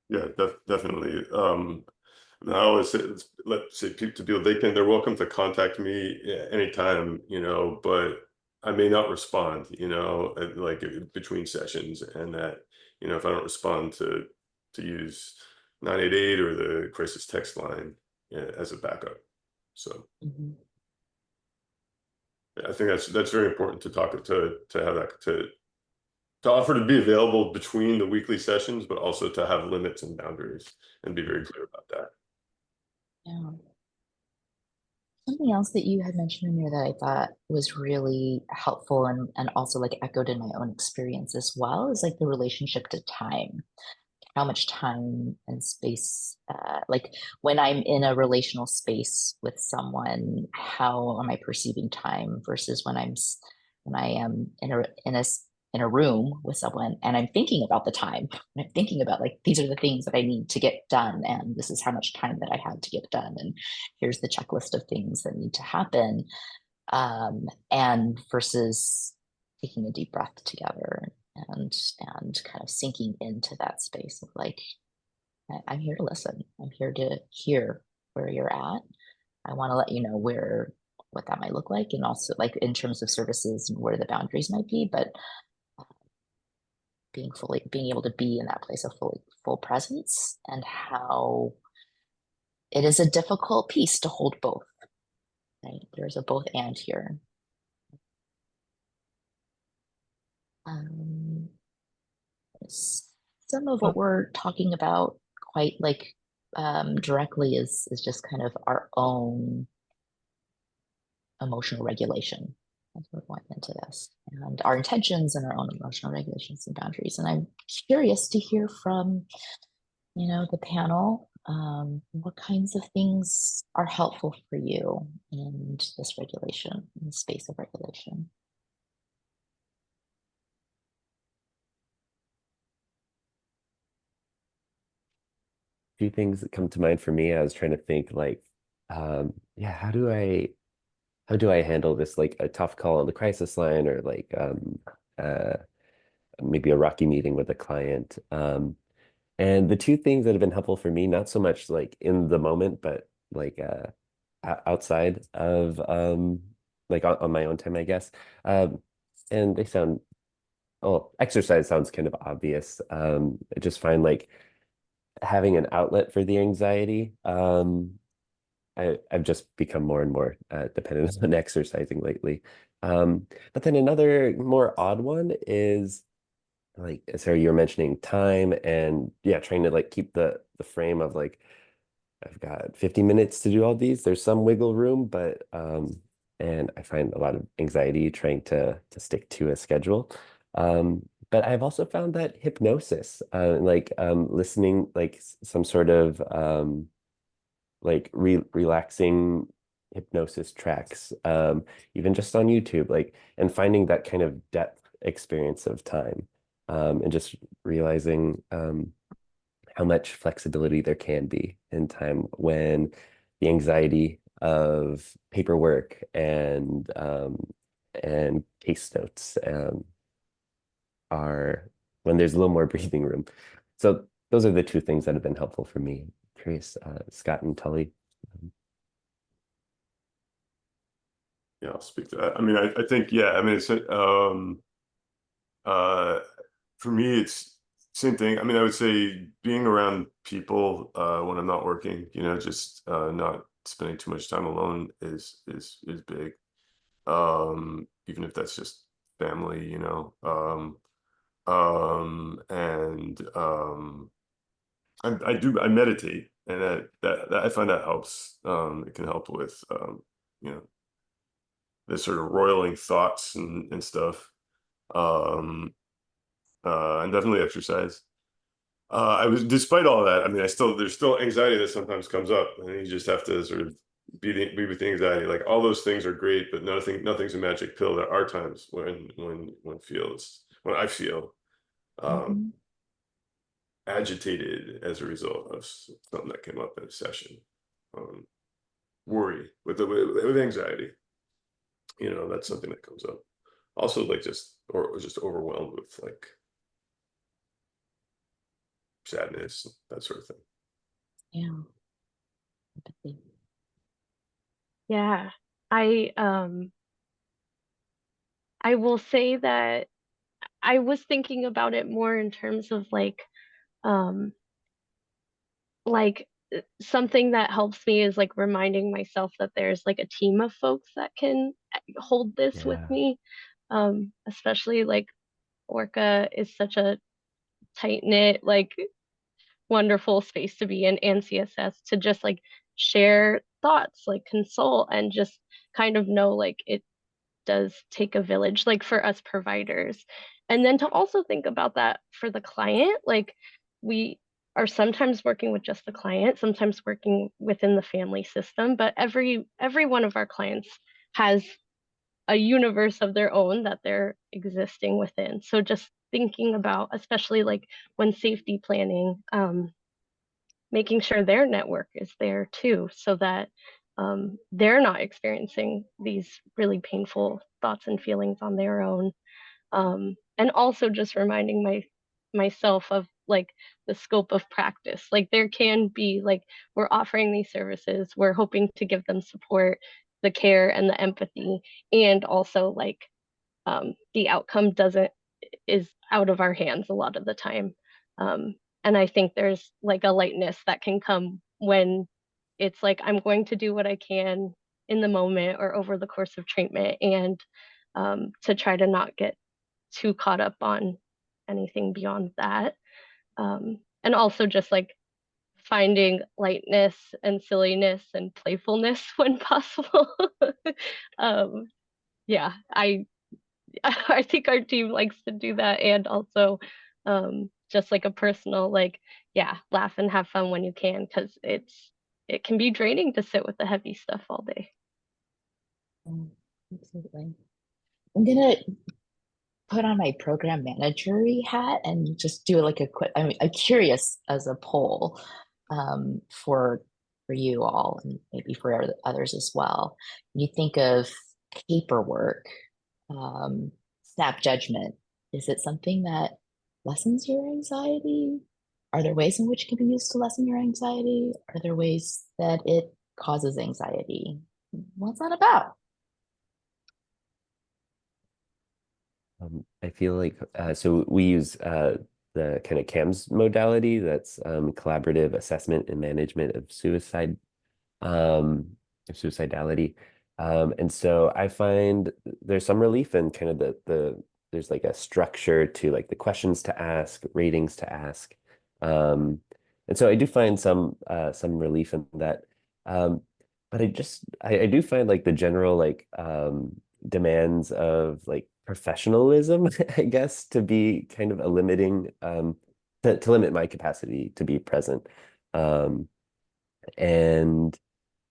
Yeah, definitely. I always say, let's say people, they're welcome to contact me anytime, you know, but I may not respond, you know, like between sessions, and that, you know, if I don't respond to use 988 or the crisis text line as a backup. So I think that's very important to talk to have that to offer to be available between the weekly sessions, but also to have limits and boundaries and be very clear about that. Yeah. Something else that you had mentioned in there that I thought was really helpful and also like echoed in my own experience as well is like the relationship to time. How much time and space, like when I'm in a relational space with someone, how am I perceiving time versus when I am in a room with someone and I'm thinking about the time. And I'm thinking about like, these are the things that I need to get done. And this is how much time that I had to get done. And here's the checklist of things that need to happen. And versus taking a deep breath together and kind of sinking into that space of like, I'm here to listen. I'm here to hear where you're at. I want to let you know what that might look like, and also like in terms of services and where the boundaries might be, but being able to be in that place of full presence, and how it is a difficult piece to hold both. Right? There's a both and here. Some of what we're talking about quite like directly is just kind of our own emotional regulation as we're going into this, and our intentions and our own emotional regulations and boundaries. And I'm curious to hear from, you know, the panel, what kinds of things are helpful for you in this regulation, in the space of regulation. Few things that come to mind for me. I was trying to think like, yeah, how do I handle this, like a tough call on the crisis line, or like maybe a rocky meeting with a client. And the two things that have been helpful for me, not so much like in the moment, but like outside of like on my own time, I guess. And they sound, oh, exercise sounds kind of obvious. I just find like having an outlet for the anxiety. I've just become more and more dependent on exercising lately. But then another more odd one is like, Sarah, you were mentioning time, and yeah, trying to like keep the frame of like, I've got 50 minutes to do all these. There's some wiggle room, but and I find a lot of anxiety trying to stick to a schedule. But I've also found that hypnosis, like listening, like some sort of like relaxing hypnosis tracks, even just on YouTube, like, and finding that kind of depth experience of time, and just realizing how much flexibility there can be in time when the anxiety of paperwork and case notes are when there's a little more breathing room. So those are the two things that have been helpful for me. Curious, Scott and Tully. Yeah, I'll speak to that. I mean, I think, yeah, I mean, it's for me, it's same thing. I mean, I would say being around people when I'm not working, you know, just not spending too much time alone is big. Even if that's just family, you know. And I meditate, and that I find that helps. It can help with you know, the sort of roiling thoughts and stuff. Um, and definitely exercise. Despite all that, I mean, there's still anxiety that sometimes comes up, and you just have to sort of be with the anxiety. Like, all those things are great, but nothing's a magic pill. There are times when I feel Mhm. agitated as a result of something that came up in a session. Worry with anxiety, you know, that's something that comes up. Also, like, just overwhelmed with, like, sadness, that sort of thing. Yeah. Empathy. Yeah. I will say that I was thinking about it more in terms of um something that helps me is like reminding myself that there's like a team of folks that can hold this with Yeah. me. Especially like ORCA is such a tight knit, like wonderful space to be in, and CSS to just like share thoughts, like consult, and just kind of know like it does take a village, like for us providers. And then to also think about that for the client, like we are sometimes working with just the client, sometimes working within the family system, but every one of our clients has a universe of their own that they're existing within. So just thinking about, especially like when safety planning, making sure their network is there too, so that they're not experiencing these really painful thoughts and feelings on their own. And also just reminding myself of like the scope of practice. Like there can be like we're offering these services, we're hoping to give them support, the care and the empathy, and also like the outcome doesn't is out of our hands a lot of the time. And I think there's like a lightness that can come when it's like I'm going to do what I can in the moment or over the course of treatment, and to try to not get too caught up on anything beyond that. And also just like finding lightness and silliness and playfulness when possible. um, yeah, I think our team likes to do that, and also just like a personal like, yeah, laugh and have fun when you can, because it can be draining to sit with the heavy stuff all day. Absolutely. I'm gonna put on my program manager hat and just do like a quick, I mean, I'm curious as a poll for you all and maybe for others as well. When you think of paperwork, snap judgment, is it something that lessens your anxiety? Are there ways in which it can be used to lessen your anxiety? Are there ways that it causes anxiety? What's that about? I feel like so we use the kind of CAMS modality, that's collaborative assessment and management of suicidality. And so I find there's some relief in kind of there's like a structure to like the questions to ask, ratings to ask. And so I do find some relief in that. But I do find like the general like demands of like professionalism, I guess, to be kind of a limiting to limit my capacity to be present. Um, and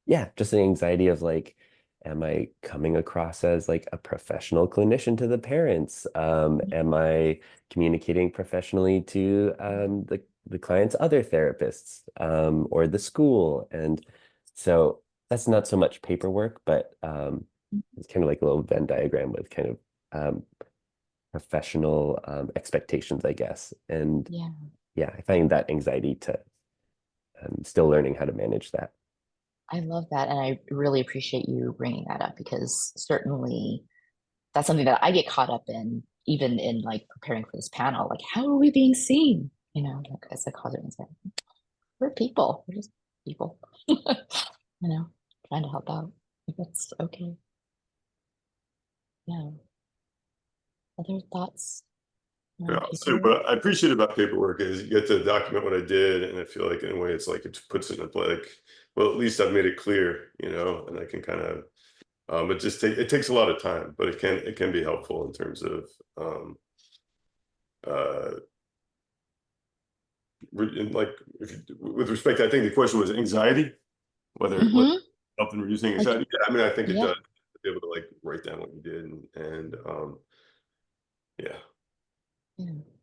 yeah, just the anxiety of like, am I coming across as like a professional clinician to the parents? Am I communicating professionally to the client's other therapists, or the school. And so that's not so much paperwork, but it's kind of like a little Venn diagram with kind of professional expectations, I guess. And yeah, I find that anxiety to still learning how to manage that. I love that. And I really appreciate you bringing that up, because certainly that's something that I get caught up in, even in like preparing for this panel. Like, how are we being seen? You know, like, as a cause of anxiety. We're people. We're just people. You know, trying to help out. If it's okay. Yeah. Other thoughts? Yeah, so what I appreciate about paperwork is you get to document what I did, and I feel like in a way it's like it puts it in a like, well, at least I've made it clear, you know, and I can kind of it takes a lot of time, but it can be helpful in terms of like with respect, I think the question was anxiety, whether it helped in reducing anxiety. Yeah, I mean, I think it does, to be able to like write down what you did, and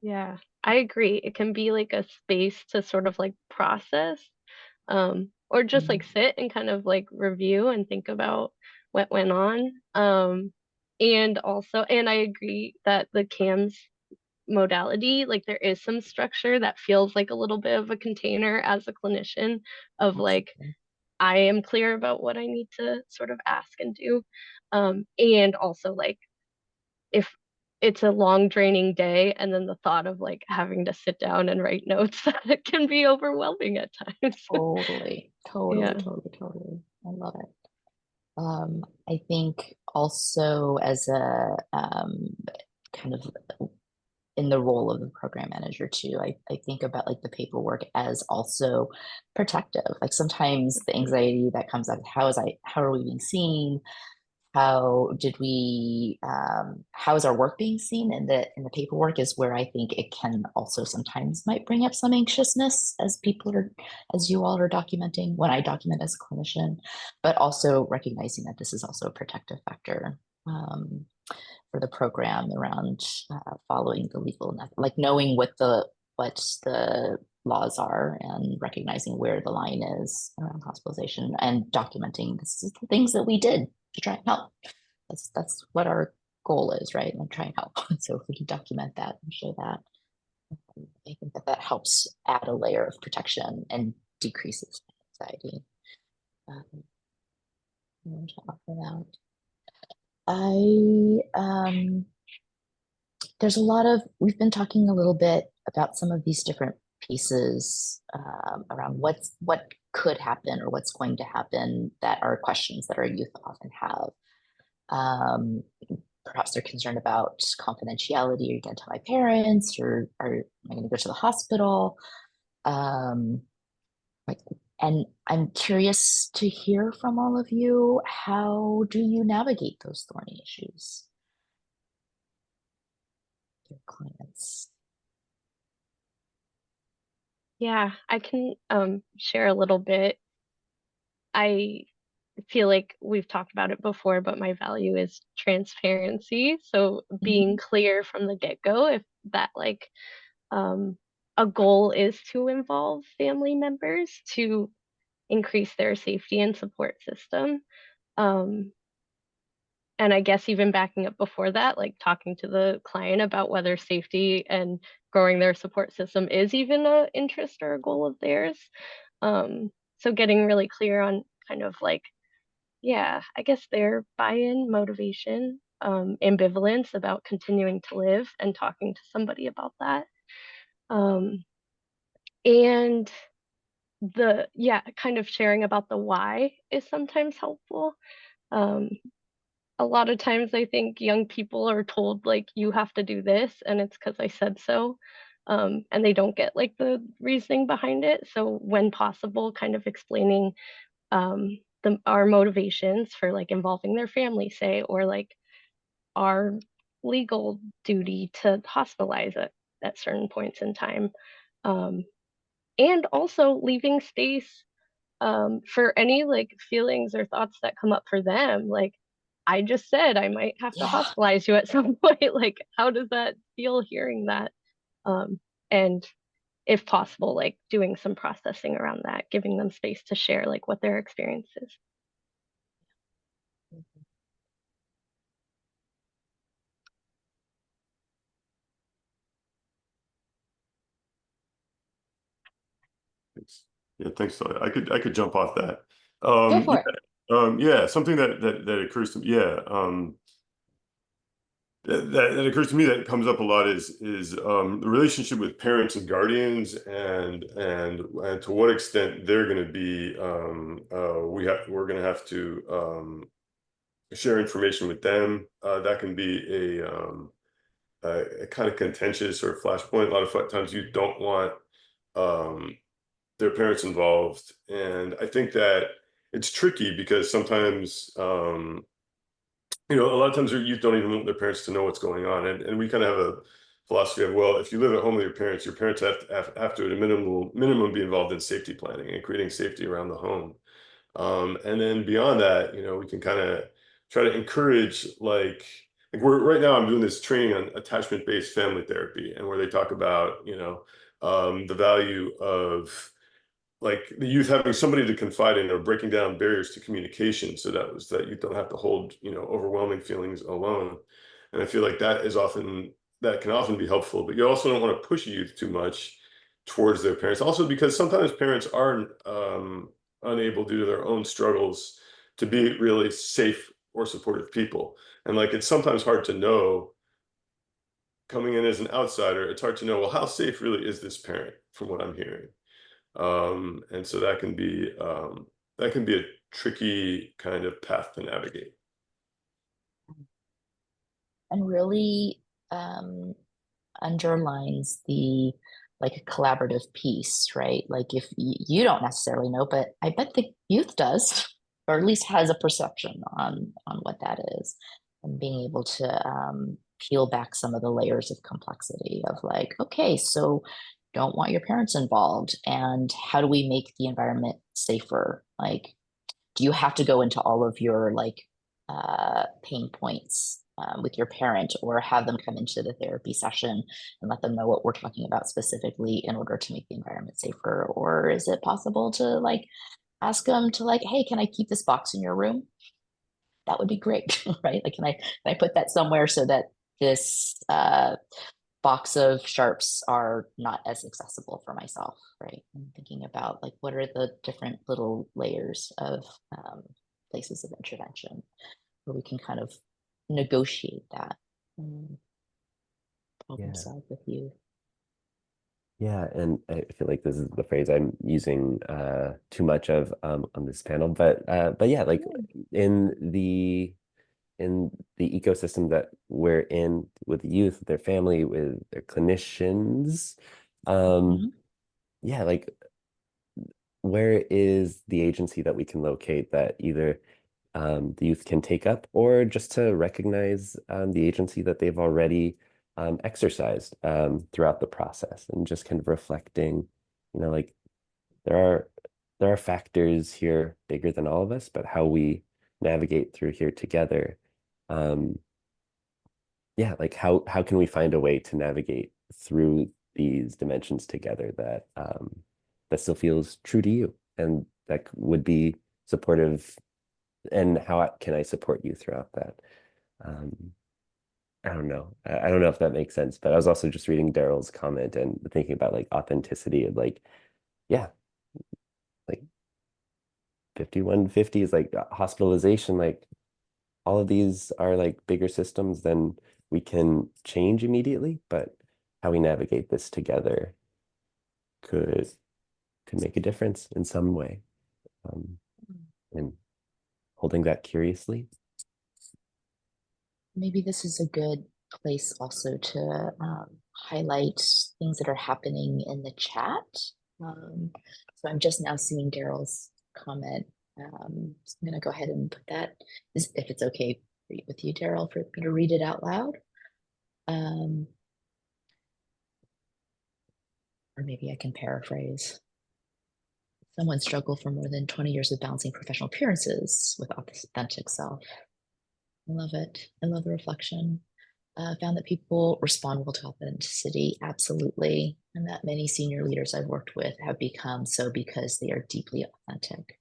Yeah, I agree. It can be like a space to sort of like process, or just like sit and kind of like review and think about what went on. And also, and I agree that the CAMS modality, like there is some structure that feels like a little bit of a container as a clinician of like, I am clear about what I need to sort of ask and do. And also like if it's a long draining day and then the thought of like having to sit down and write notes, that can be overwhelming at times. Totally. Yeah. I love it. I think also as a kind of in the role of the program manager too, I think about like the paperwork as also protective. Like sometimes the anxiety that comes up, how are we being seen? How is our work being seen in the paperwork is where I think it can also sometimes might bring up some anxiousness as you all are documenting, when I document as a clinician, but also recognizing that this is also a protective factor for the program around following the legal, like knowing what the laws are and recognizing where the line is around hospitalization and documenting this is the things that we did to try and help. That's what our goal is, right? And try and help. So if we can document that and show that, I think that helps add a layer of protection and decreases anxiety. To offer that. There's a lot of, we've been talking a little bit about some of these different pieces around what could happen or what's going to happen, that are questions that our youth often have. Perhaps they're concerned about confidentiality. Are you going to tell my parents, or am I going to go to the hospital? And I'm curious to hear from all of you. How do you navigate those thorny issues? Your clients. Yeah, I can share a little bit. I feel like we've talked about it before, but my value is transparency. So being clear from the get-go, if that like a goal is to involve family members to increase their safety and support system. And I guess even backing up before that, like talking to the client about whether safety and growing their support system is even an interest or a goal of theirs. So getting really clear on kind of like, yeah, I guess their buy-in, motivation, ambivalence about continuing to live, and talking to somebody about that. And kind of sharing about the why is sometimes helpful. A lot of times I think young people are told like, you have to do this and it's because I said so. And they don't get like the reasoning behind it. So when possible, kind of explaining our motivations for like involving their family, say, or like our legal duty to hospitalize at certain points in time. And also leaving space for any like feelings or thoughts that come up for them. Like, I just said I might have to hospitalize you at some point. Like, how does that feel hearing that? And if possible, like doing some processing around that, giving them space to share like what their experience is. Yeah, thanks. So I could jump off that. Go for it. Yeah, something that occurs to me. Yeah, that occurs to me that comes up a lot is the relationship with parents and guardians, and to what extent they're going to be we're going to have to share information with them. That can be a kind of contentious or flashpoint. A lot of times you don't want their parents involved, and I think that it's tricky because sometimes a lot of times your youth don't even want their parents to know what's going on, and we kind of have a philosophy of, well, if you live at home with your parents have to at a minimum be involved in safety planning and creating safety around the home. And then beyond that, we can kind of try to encourage, like we're right now I'm doing this training on attachment-based family therapy, and where they talk about the value of like the youth having somebody to confide in, or breaking down barriers to communication, so that you don't have to hold overwhelming feelings alone. And I feel like that can often be helpful, but you also don't want to push youth too much towards their parents, also because sometimes parents are unable, due to their own struggles, to be really safe or supportive people. And like it's sometimes hard to know, coming in as an outsider, it's hard to know, well, how safe really is this parent from what I'm hearing. And so that can be a tricky kind of path to navigate. And really underlines the like a collaborative piece, right? Like if you don't necessarily know, but I bet the youth does, or at least has a perception on what that is, and being able to peel back some of the layers of complexity of like, okay, so don't want your parents involved, and how do we make the environment safer? Like, do you have to go into all of your like pain points with your parent, or have them come into the therapy session and let them know what we're talking about specifically in order to make the environment safer? Or is it possible to like ask them to like, hey, can I keep this box in your room? That would be great, right? Like, can I put that somewhere so that this box of sharps are not as accessible for myself, right? I'm thinking about like, what are the different little layers of places of intervention where we can kind of negotiate that problem solve with you. Yeah, and I feel like this is the phrase I'm using too much of on this panel, but yeah, like in the ecosystem that we're in with youth, with their family, with their clinicians, yeah, like where is the agency that we can locate that either the youth can take up, or just to recognize the agency that they've already exercised throughout the process, and just kind of reflecting, like there are factors here bigger than all of us, but how we navigate through here together. Yeah, like how can we find a way to navigate through these dimensions together that that still feels true to you, and that would be supportive, and how can I support you throughout that? I don't know. I don't know if that makes sense, but I was also just reading Daryl's comment and thinking about like authenticity, and like, yeah, like 5150 is like hospitalization, like all of these are like bigger systems than we can change immediately, but how we navigate this together could make a difference in some way. And holding that curiously. Maybe this is a good place also to highlight things that are happening in the chat. So I'm just now seeing Daryl's comment. So I'm going to go ahead and put that, if it's okay with you, Daryl, for me to read it out loud. Or maybe I can paraphrase. Someone struggled for more than 20 years with balancing professional appearances with authentic self. I love it. I love the reflection. found that people respond well to authenticity, absolutely. And that many senior leaders I've worked with have become so because they are deeply authentic.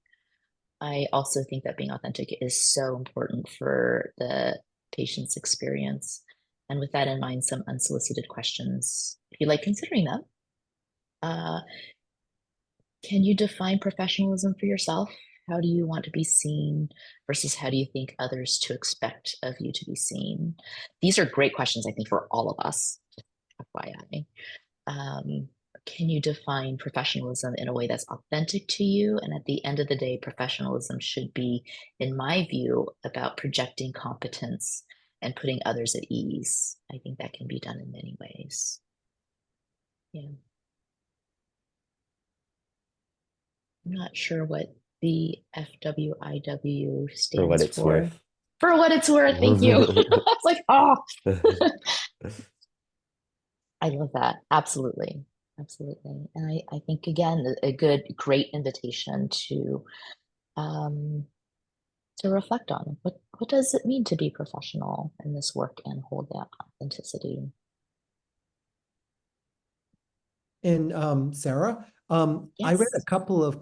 I also think that being authentic is so important for the patient's experience. And with that in mind, some unsolicited questions, if you like considering them. Can you define professionalism for yourself? How do you want to be seen versus how do you think others to expect of you to be seen? These are great questions, I think, for all of us, FYI. Can you define professionalism in a way that's authentic to you? And at the end of the day, professionalism should be, in my view, about projecting competence and putting others at ease. I think that can be done in many ways. Yeah. I'm not sure what the FWIW stands For what it's worth. For what it's worth, thank you. I was like, oh. I love that. Absolutely. Absolutely. And I think, again, a great invitation to reflect on what does it mean to be professional in this work and hold that authenticity. And Sarah, I read Yes. a couple of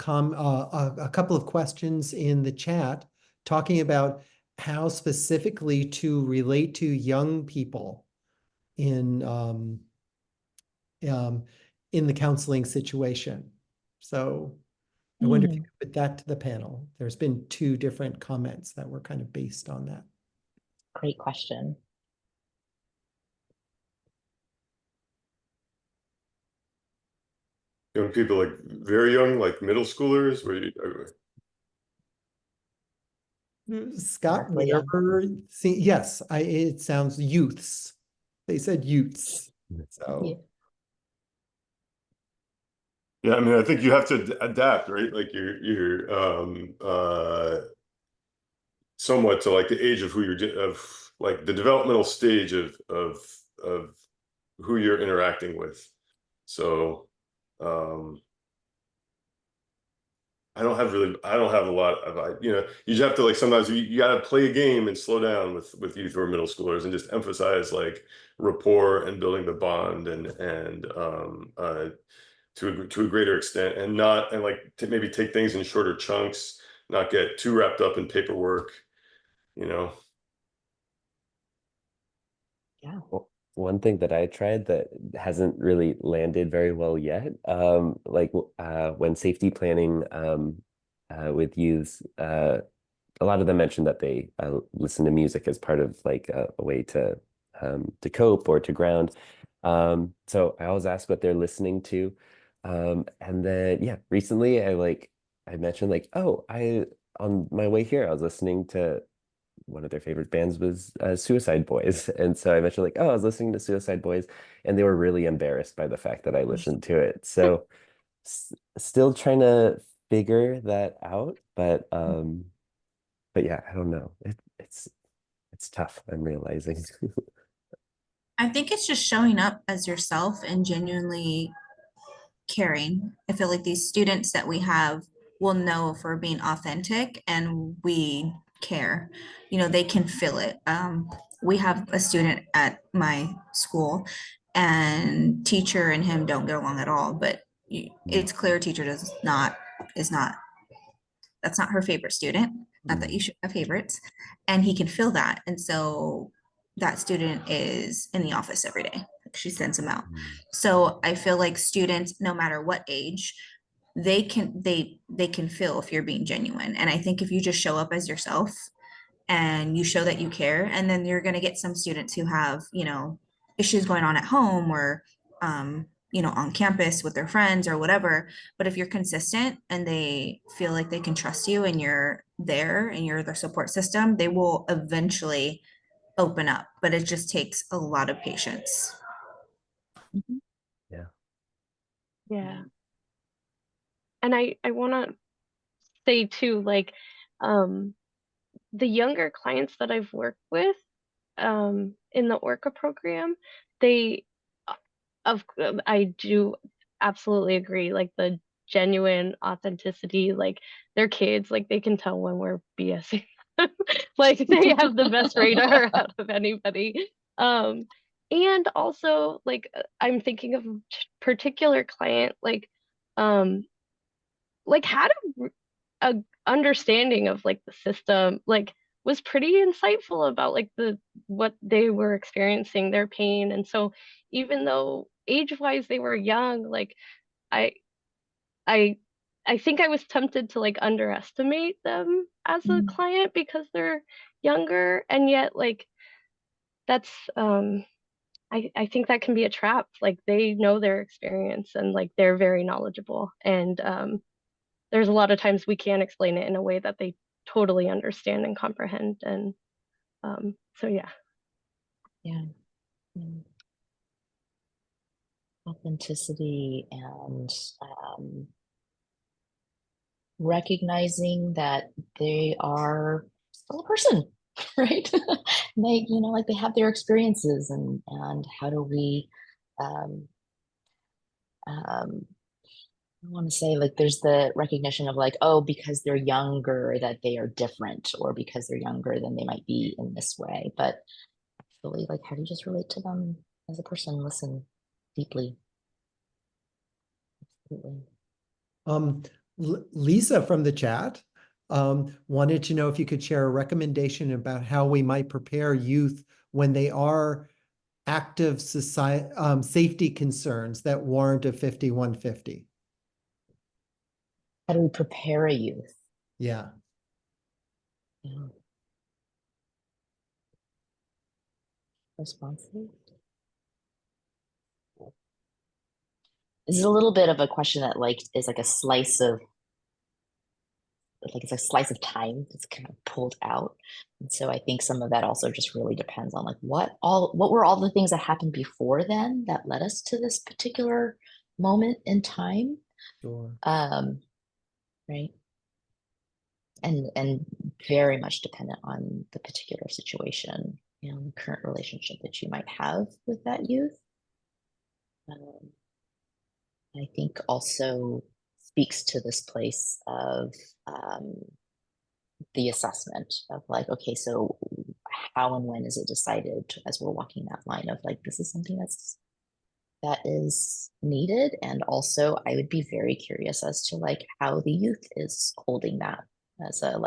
questions in the chat talking about how specifically to relate to young people in the counseling situation. So I wonder if you could put that to the panel. There's been 2 different comments that were kind of based on that. Great question. Young people, like very young, like middle schoolers, where Scott, Remarkably young. whatever. See, yes, it sounds youths. They said youths. So yeah, I mean, I think you have to adapt, right? Like you're somewhat to like the age of who of like the developmental stage of who you're interacting with. So I don't have a lot of, you just have to, like, sometimes you got to play a game and slow down with youth or middle schoolers and just emphasize like rapport and building the bond and to a greater extent, and like to maybe take things in shorter chunks, not get too wrapped up in paperwork, Yeah. Well, one thing that I tried that hasn't really landed very well yet, when safety planning with youths, a lot of them mentioned that they listen to music as part of like a way to cope or to ground. So I always ask what they're listening to, and then recently I mentioned like, oh, on my way here I was listening to one of their favorite bands was Suicide Boys. And so I mentioned like, oh, I was listening to Suicide Boys, and they were really embarrassed by the fact that I listened to it. So still trying to figure that out, but yeah, I don't know. It's tough, I'm realizing. I think it's just showing up as yourself and genuinely caring. I feel like these students that we have will know if we're being authentic and we care. They can feel it. We have a student at my school, and teacher and him don't get along at all, but it's clear teacher is not, that's not her favorite student. Not that you should have favorites. And he can feel that. And so that student is in the office every day. She sends him out. So I feel like students, no matter what age, they can feel if you're being genuine. And I think if you just show up as yourself and you show that you care, and then you're going to get some students who have, issues going on at home or, on campus with their friends or whatever. But if you're consistent and they feel like they can trust you and you're there and you're their support system, they will eventually open up. But it just takes a lot of patience. Yeah. And I want to say too, like, the younger clients that I've worked with in the ORCA program, I do absolutely agree, like the genuine authenticity, like their kids, like they can tell when we're BSing. Like they have the best radar out of anybody. And also I'm thinking of a particular client had a understanding of the system, was pretty insightful about the what they were experiencing, their pain. And so even though age-wise they were young, I I I think I was tempted to underestimate them as a client because they're younger, and yet that's I think that can be a trap. They know their experience, and they're very knowledgeable, and there's a lot of times we can't explain it in a way that they totally understand and comprehend. And so yeah. Yeah. Authenticity and recognizing that they are still a person, right? They, they have their experiences, and how do we I want to say there's the recognition of oh, because they're younger that they are different, or because they're younger then they might be in this way. But actually, how do you just relate to them as a person? Listen deeply. Absolutely. Lisa from the chat wanted to know if you could share a recommendation about how we might prepare youth when they are active society, safety concerns that warrant a 5150. How do we prepare a youth? Yeah. Responsive. This is a little bit of a question that is a slice of it's a slice of time that's kind of pulled out. And so I think some of that also just really depends on what were all the things that happened before then that led us to this particular moment in time. Sure. Right. And very much dependent on the particular situation and the current relationship that you might have with that youth. I think also speaks to this place of the assessment of okay, so how and when is it decided, as we're walking that line of this is something that is needed. And also I would be very curious as to how the youth is holding that as a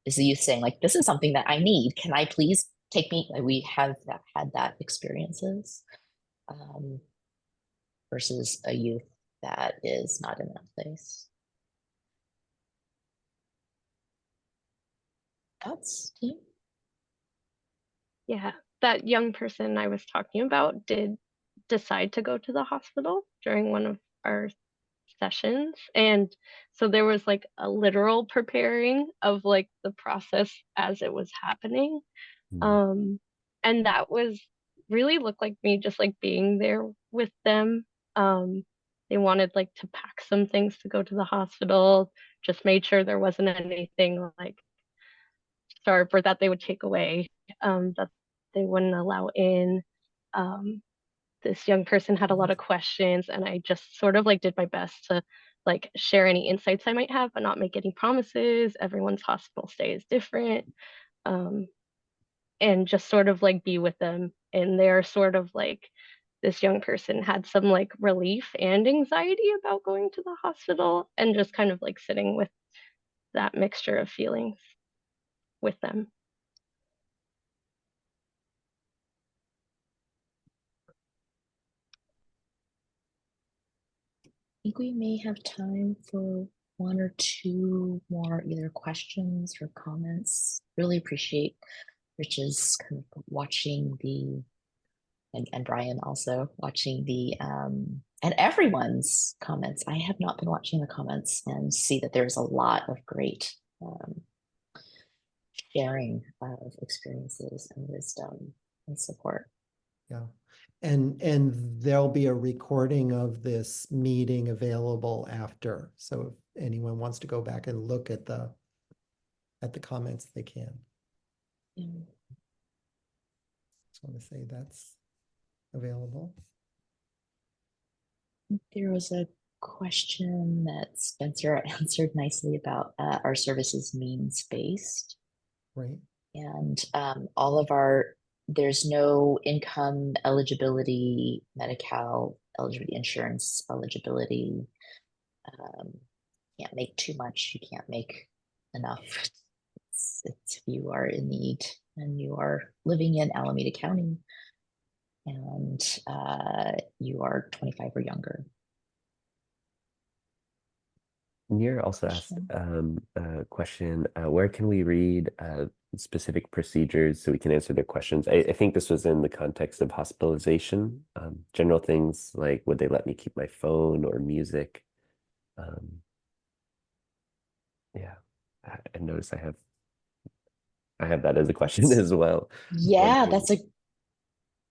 is the youth saying this is something that I need, can I please take me, we have had that experiences versus a youth that is not in that place. Thoughts, team? Yeah, that young person I was talking about did decide to go to the hospital during one of our sessions, and so there was a literal preparing of the process as it was happening. And that was really looked like me just being there with them. They wanted to pack some things to go to the hospital, just made sure there wasn't anything sharp or that they would take away, that they wouldn't allow in. This young person had a lot of questions, and I just sort of did my best to share any insights I might have, but not make any promises. Everyone's hospital stay is different. And just sort of be with them. And they're sort of this young person had some relief and anxiety about going to the hospital, and just kind of sitting with that mixture of feelings with them. I think we may have time for one or two more either questions or comments. Really appreciate Rich's kind of watching and Brian also watching and everyone's comments. I have not been watching the comments and see that there's a lot of great sharing of experiences and wisdom and support. Yeah. And there'll be a recording of this meeting available after. So if anyone wants to go back and look at the comments, they can. Yeah. Just want to say that's available. There was a question that Spencer answered nicely about our services means-based. Right. And all of our there's no income eligibility, Medi-Cal eligibility, insurance eligibility. Can't make too much. You can't make enough. It's you are in need and you are living in Alameda County and you are 25 or younger. Nir also asked a question, where can we read specific procedures so we can answer their questions? I think this was in the context of hospitalization, general things like would they let me keep my phone or music? Yeah, I noticed I have that as a question as well. Yeah,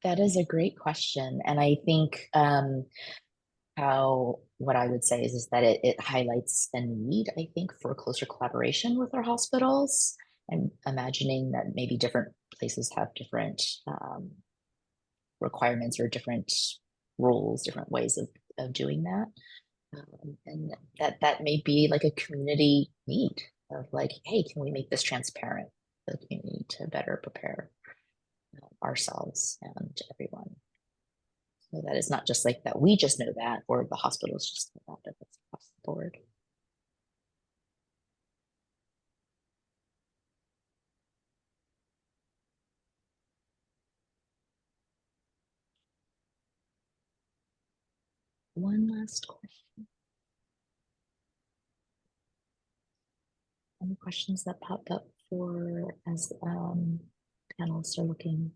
that is a great question. And I think what I would say is that it highlights a need, I think, for closer collaboration with our hospitals, and imagining that maybe different places have different requirements or different rules, different ways of doing that. And that may be like a community need of like, hey, can we make this transparent for the community to better prepare ourselves and everyone? So that is not just like that we just know that, or the hospitals just know that, but it's across the board. One last question. Any questions that popped up for as panelists are looking?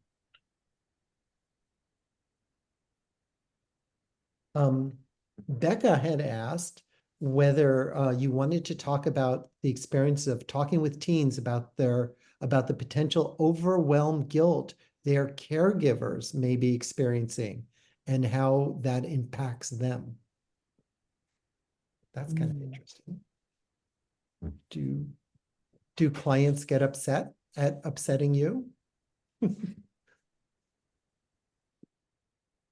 Becca had asked whether you wanted to talk about the experience of talking with teens about the potential overwhelmed guilt their caregivers may be experiencing and how that impacts them. That's kind of interesting. Do clients get upset at upsetting you? I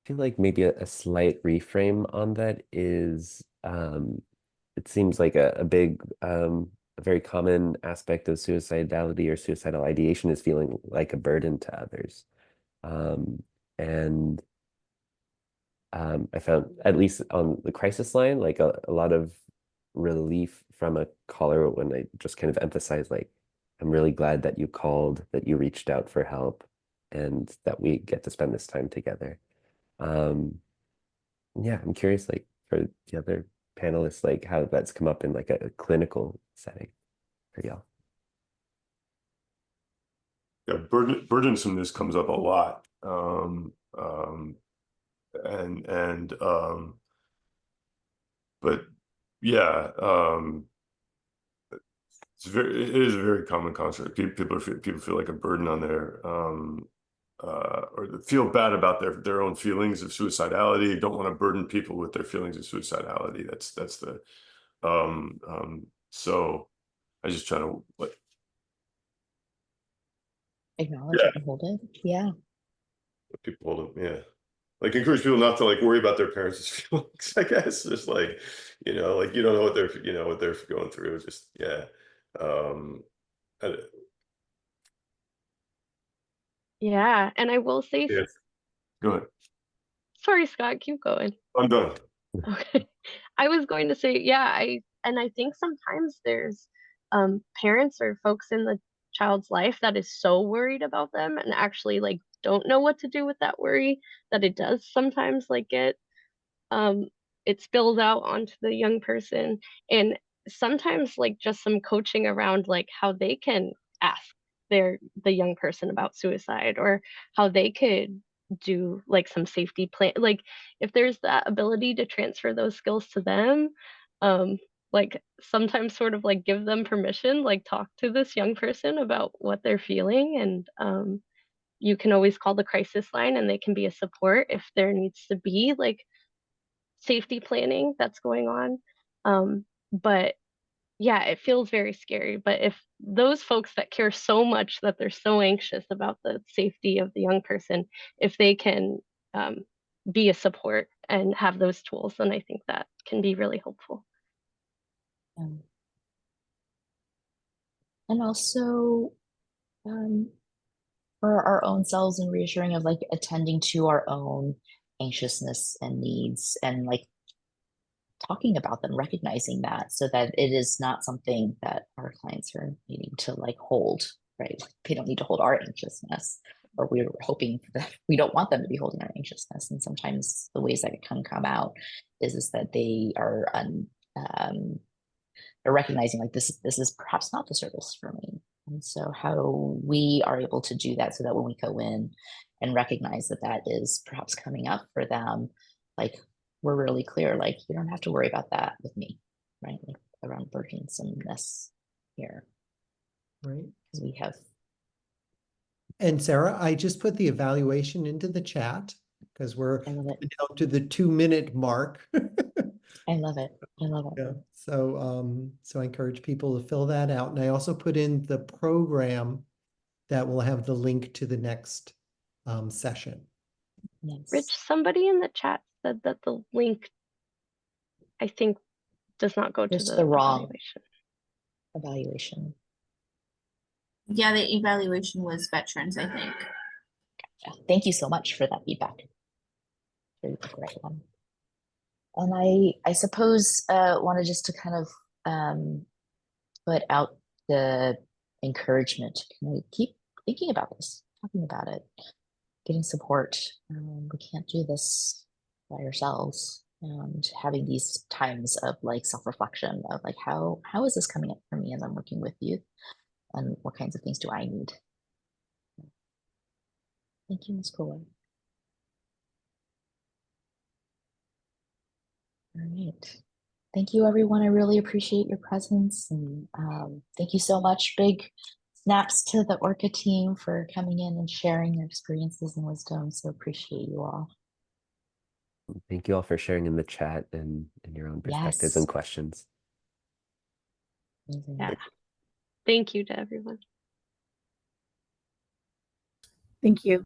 feel like maybe a slight reframe on that is it seems like a big a very common aspect of suicidality or suicidal ideation is feeling like a burden to others. And I found, at least on the crisis line, like a lot of relief from a caller when I just kind of emphasized, like, I'm really glad that you called, that you reached out for help, and that we get to spend this time together. Yeah, I'm curious, like, for the other panelists, like how that's come up in like a clinical setting for y'all. Yeah, burdensomeness comes up a lot. But yeah, it is a very common concept. People feel like a burden on their or feel bad about their own feelings of suicidality, don't want to burden people with their feelings of suicidality. That's the so I just try to like Acknowledge it and hold it. Yeah. people hold it, yeah. Like encourage people not to like worry about their parents' feelings, I guess. Just like, like you don't know what they're going through. Just yeah. Yeah, and I will say, Yeah. Go ahead. sorry, Scott, keep going. I'm done. Okay. I was going to say, yeah, I think sometimes there's parents or folks in the child's life that is so worried about them and actually like don't know what to do with that worry, that it does sometimes like it spills out onto the young person. And sometimes like just some coaching around like how they can ask the young person about suicide, or how they could do like some safety plan, like if there's that ability to transfer those skills to them, like sometimes sort of like give them permission, like talk to this young person about what they're feeling. And you can always call the crisis line and they can be a support if there needs to be like safety planning that's going on. But yeah, it feels very scary. But if those folks that care so much that they're so anxious about the safety of the young person, if they can be a support and have those tools, then I think that can be really helpful. And also, for our own selves and reassuring of like attending to our own anxiousness and needs and like talking about them, recognizing that so that it is not something that our clients are needing to like hold, right? They don't need to hold our anxiousness, or we're hoping that we don't want them to be holding our anxiousness. And sometimes the ways that it can come out is that they are recognizing like this is perhaps not the service for me. And so how we are able to do that so that when we go in and recognize that that is perhaps coming up for them, like we're really clear, like you don't have to worry about that with me, right? Like around burdensomeness here. Right. Because we have. And Sarah, I just put the evaluation into the chat because we're I love it. down to the 2-minute mark. I love it. I love it. Yeah. So I encourage people to fill that out. And I also put in the program that will have the link to the next session. Yes. Rich, somebody in the chat said that the link, I think, does not go to It's the the wrong evaluation. Yeah, the evaluation was veterans, I think. Yeah. Thank you so much for that feedback. Very great one. And I suppose wanted just to kind of put out the encouragement to kind of keep thinking about this, talking about it, getting support. We can't do this by ourselves. And having these times of like self-reflection of like how is this coming up for me as I'm working with youth, and what kinds of things do I need? Thank you, Ms. Kohler. All right. Thank you, everyone. I really appreciate your presence. And thank you so much. Big snaps to the ORCA team for coming in and sharing their experiences and wisdom. So appreciate you all. Thank you all for sharing in the chat and your own perspectives and questions. Amazing. Yeah. Thank you to everyone. Thank you.